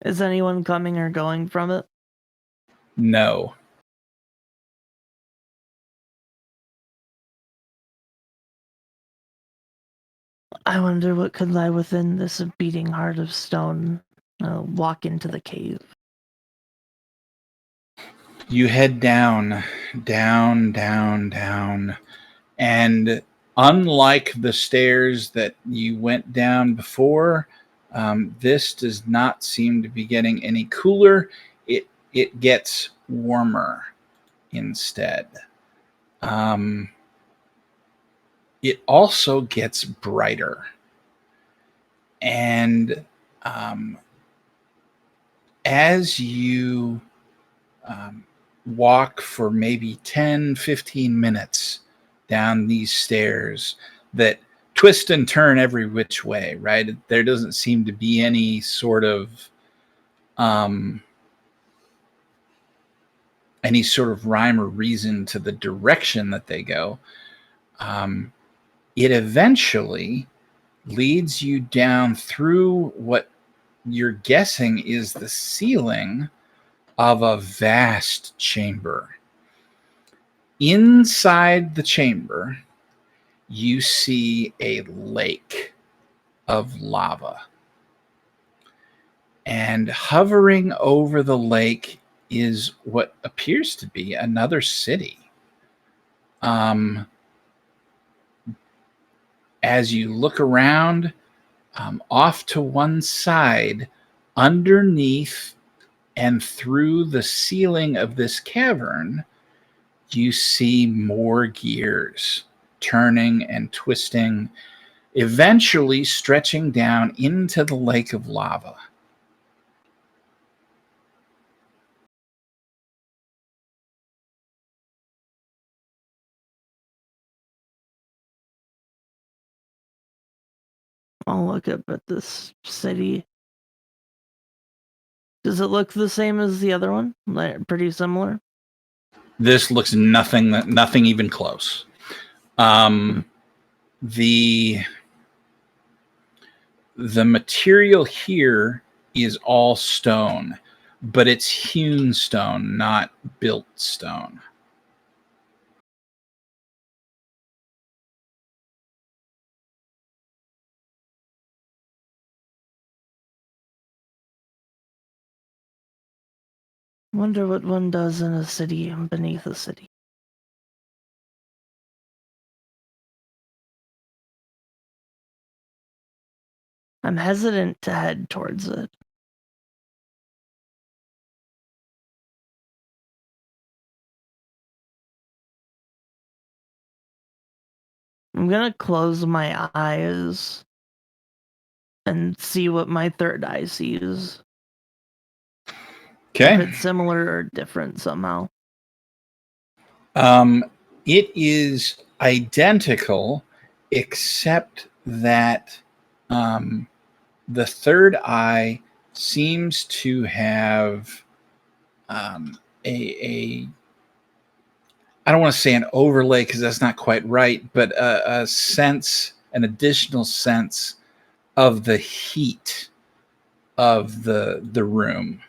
Is anyone coming or going from it? No. I wonder what could lie within this beating heart of stone. I'll walk into the cave. You head down, down, down, down. And unlike the stairs that you went down before, this does not seem to be getting any cooler. It gets warmer instead. It also gets brighter. And as you walk for maybe 10, 15 minutes down these stairs that twist and turn every which way, right? There doesn't seem to be any sort of rhyme or reason to the direction that they go. It eventually leads you down through what you're guessing is the ceiling of a vast chamber. Inside the chamber, you see a lake of lava. And hovering over the lake is what appears to be another city. As you look around, off to one side, underneath and through the ceiling of this cavern, you see more gears turning and twisting, eventually stretching down into the lake of lava. I'll look up at this city. Does it look the same as the other one? Like, pretty similar? This looks nothing even close. The material here is all stone, but it's hewn stone, not built stone. Wonder what one does in a city beneath a city. I'm hesitant to head towards it. I'm gonna close my eyes and see what my third eye sees. Okay. If it's similar or different somehow. It is identical, except that the third eye seems to have a I don't want to say an overlay because that's not quite right, but a sense, an additional sense of the heat of the room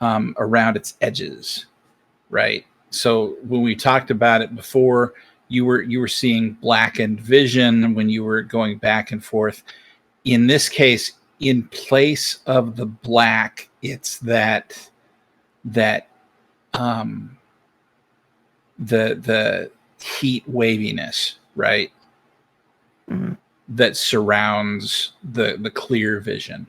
around its edges, right? So when we talked about it before, you were seeing blackened vision when you were going back and forth. In this case, in place of the black, it's that the heat waviness, right? Mm-hmm. That surrounds the clear vision.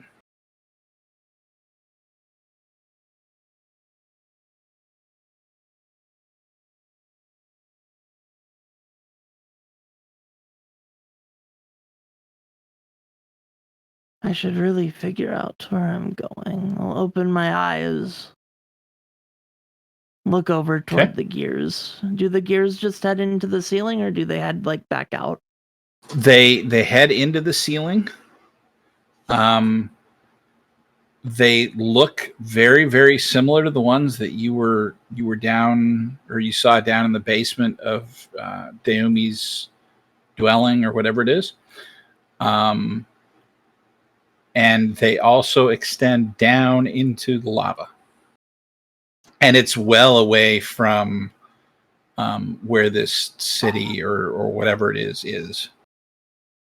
I should really figure out where I'm going. I'll open my eyes. Look over toward the gears. Do the gears just head into the ceiling or do they head like back out? They head into the ceiling. They look very, very similar to the ones that you were down, or you saw down in the basement of Daomi's dwelling or whatever it is. And they also extend down into the lava. And it's well away from where this city or whatever it is.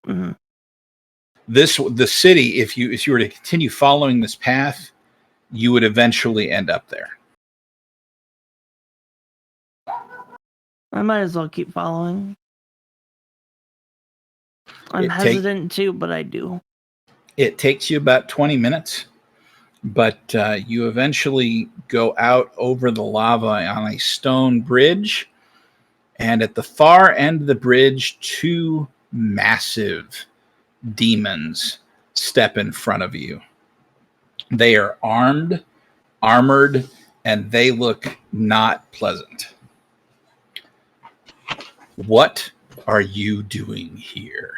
Mm-hmm. The city, if you were to continue following this path, you would eventually end up there. I might as well keep following. I'm hesitant too, but I do. It takes you about 20 minutes, but you eventually go out over the lava on a stone bridge. And at the far end of the bridge, two massive demons step in front of you. They are armored, and they look not pleasant. What are you doing here?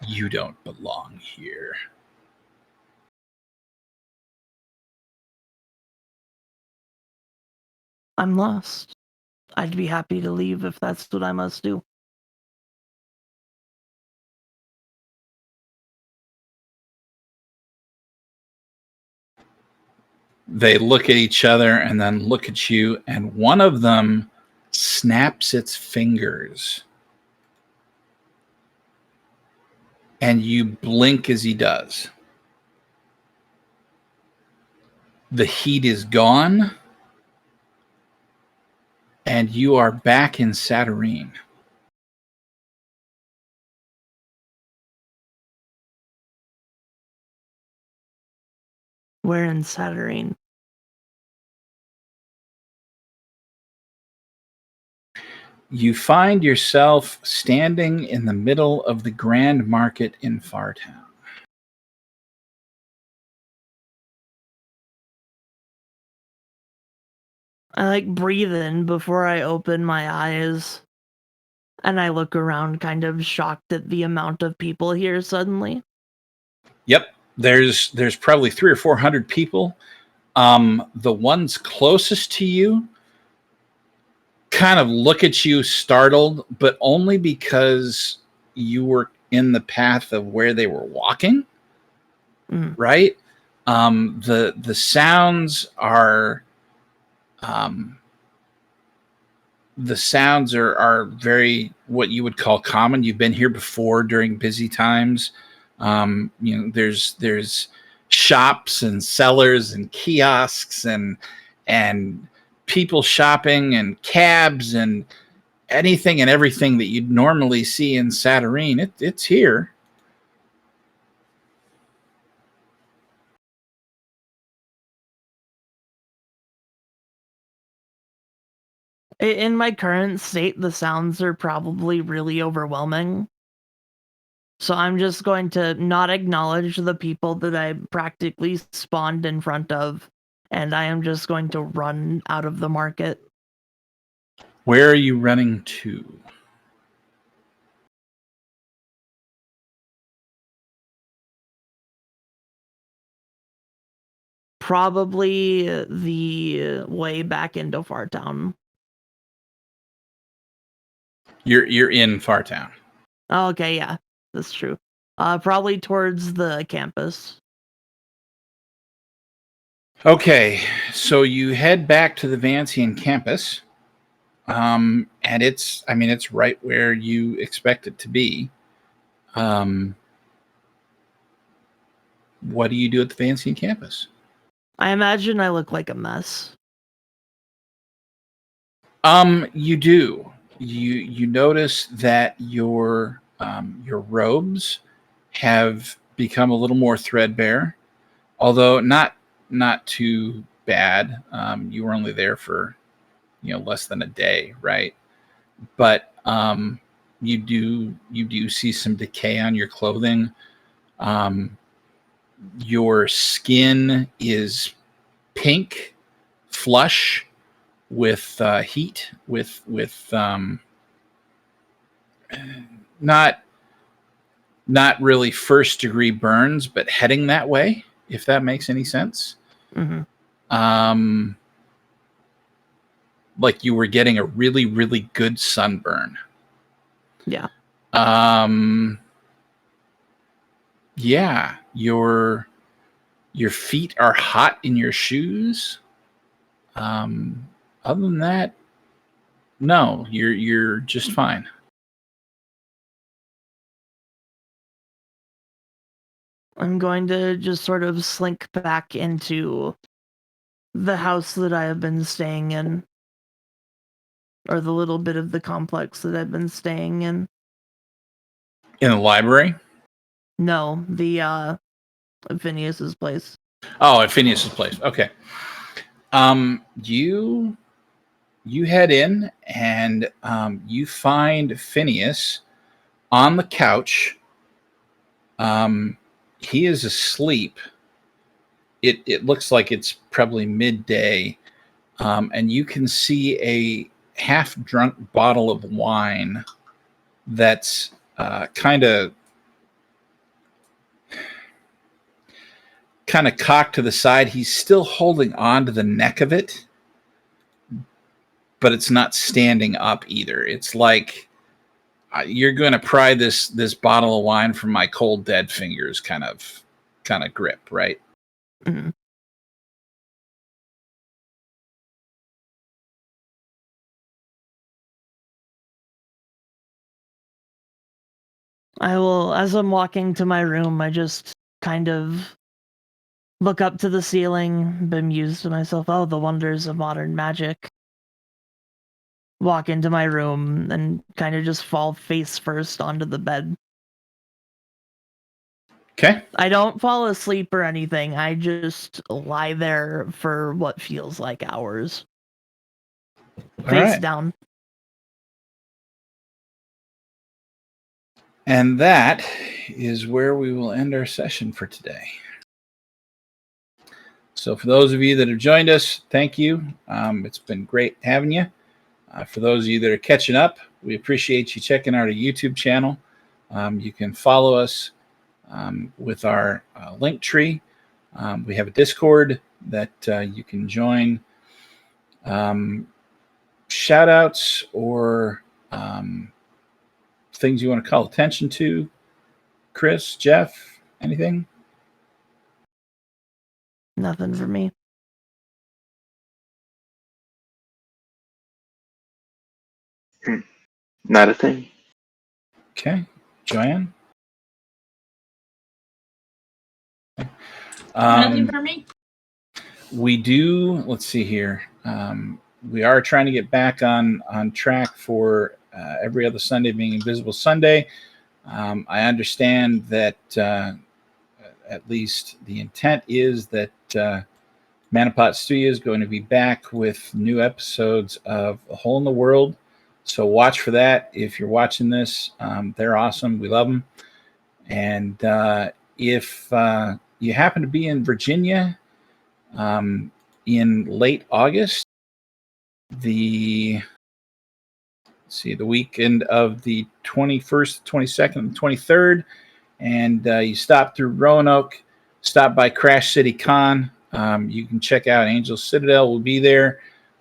You don't belong here. I'm lost. I'd be happy to leave if that's what I must do. They look at each other and then look at you, and one of them snaps its fingers. And you blink as he does. the heat is gone, and you are back in Saturnine. We're in Saturnine. You find yourself standing in the middle of the Grand Market in Fartown. I breathe in before I open my eyes, and I look around kind of shocked at the amount of people here suddenly. Yep, there's probably 300 or 400 people. The ones closest to you kind of look at you startled, but only because you were in the path of where they were walking. Right? The sounds are very what you would call common. You've been here before during busy times. There's shops and sellers and kiosks and people shopping and cabs and anything and everything that you'd normally see in Saturnine. It's here. In my current state, the sounds are probably really overwhelming. So I'm just going to not acknowledge the people that I practically spawned in front of, and I am just going to run out of the market. Where are you running to? Probably the way back into Fartown. You're in Fartown. Oh, okay, yeah, that's true. Probably towards the campus. Okay, so you head back to the Vancian campus, and it's right where you expect it to be. What do you do at the Vancian campus? I imagine I look like a mess. You do. You notice that your robes have become a little more threadbare, although not too bad. You were only there for less than a day, right? But you do see some decay on your clothing. Your skin is pink, flush with heat, with not really first degree burns, but heading that way, if that makes any sense. Like you were getting a really, really good sunburn. Yeah. Yeah, your feet are hot in your shoes. Other than that, no, you're just fine. I'm going to just sort of slink back into the house that I have been staying in, or the little bit of the complex that I've been staying in. In the library? No, the Phineas's place. Oh, at Phineas's place. Okay. You head in and you find Phineas on the couch. He is asleep. It looks like it's probably midday, and you can see a half-drunk bottle of wine that's kind of cocked to the side. He's still holding on to the neck of it, but it's not standing up either. It's like you're going to pry this bottle of wine from my cold dead fingers kind of grip, right? Mm-hmm. I will, as I'm walking to my room, I just kind of look up to the ceiling, bemuse to myself, oh, the wonders of modern magic. Walk into my room and kind of just fall face first onto the bed. Okay. I don't fall asleep or anything. I just lie there for what feels like hours. All Face right. down. And that is where we will end our session for today. So for those of you that have joined us, thank you. It's been great having you. For those of you that are catching up, we appreciate you checking out our YouTube channel. You can follow us with our link tree. We have a Discord that you can join. Shout outs or things you want to call attention to. Chris, Jeff, anything? Nothing for me. Not a thing. Okay. Joanne? Nothing for me. We do, let's see here. We are trying to get back on track for every other Sunday being Invisible Sunday. I understand that at least the intent is that Manapot Studio is going to be back with new episodes of A Hole in the World. So watch for that. If you're watching this, they're awesome. We love them. And if you happen to be in Virginia in late August, the weekend of the 21st, 22nd, and 23rd, and you stop through Roanoke, stop by Crash City Con. You can check out Angel Citadel. We'll be there.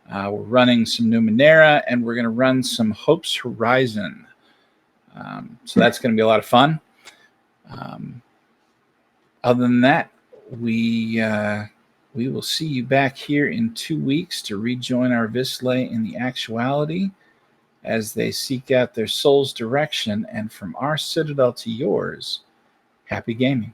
We're running some Numenera, and we're going to run some Hope's Horizon. So that's going to be a lot of fun. Other than that, we will see you back here in 2 weeks to rejoin our Vislay in the actuality as they seek out their soul's direction. And from our citadel to yours, happy gaming.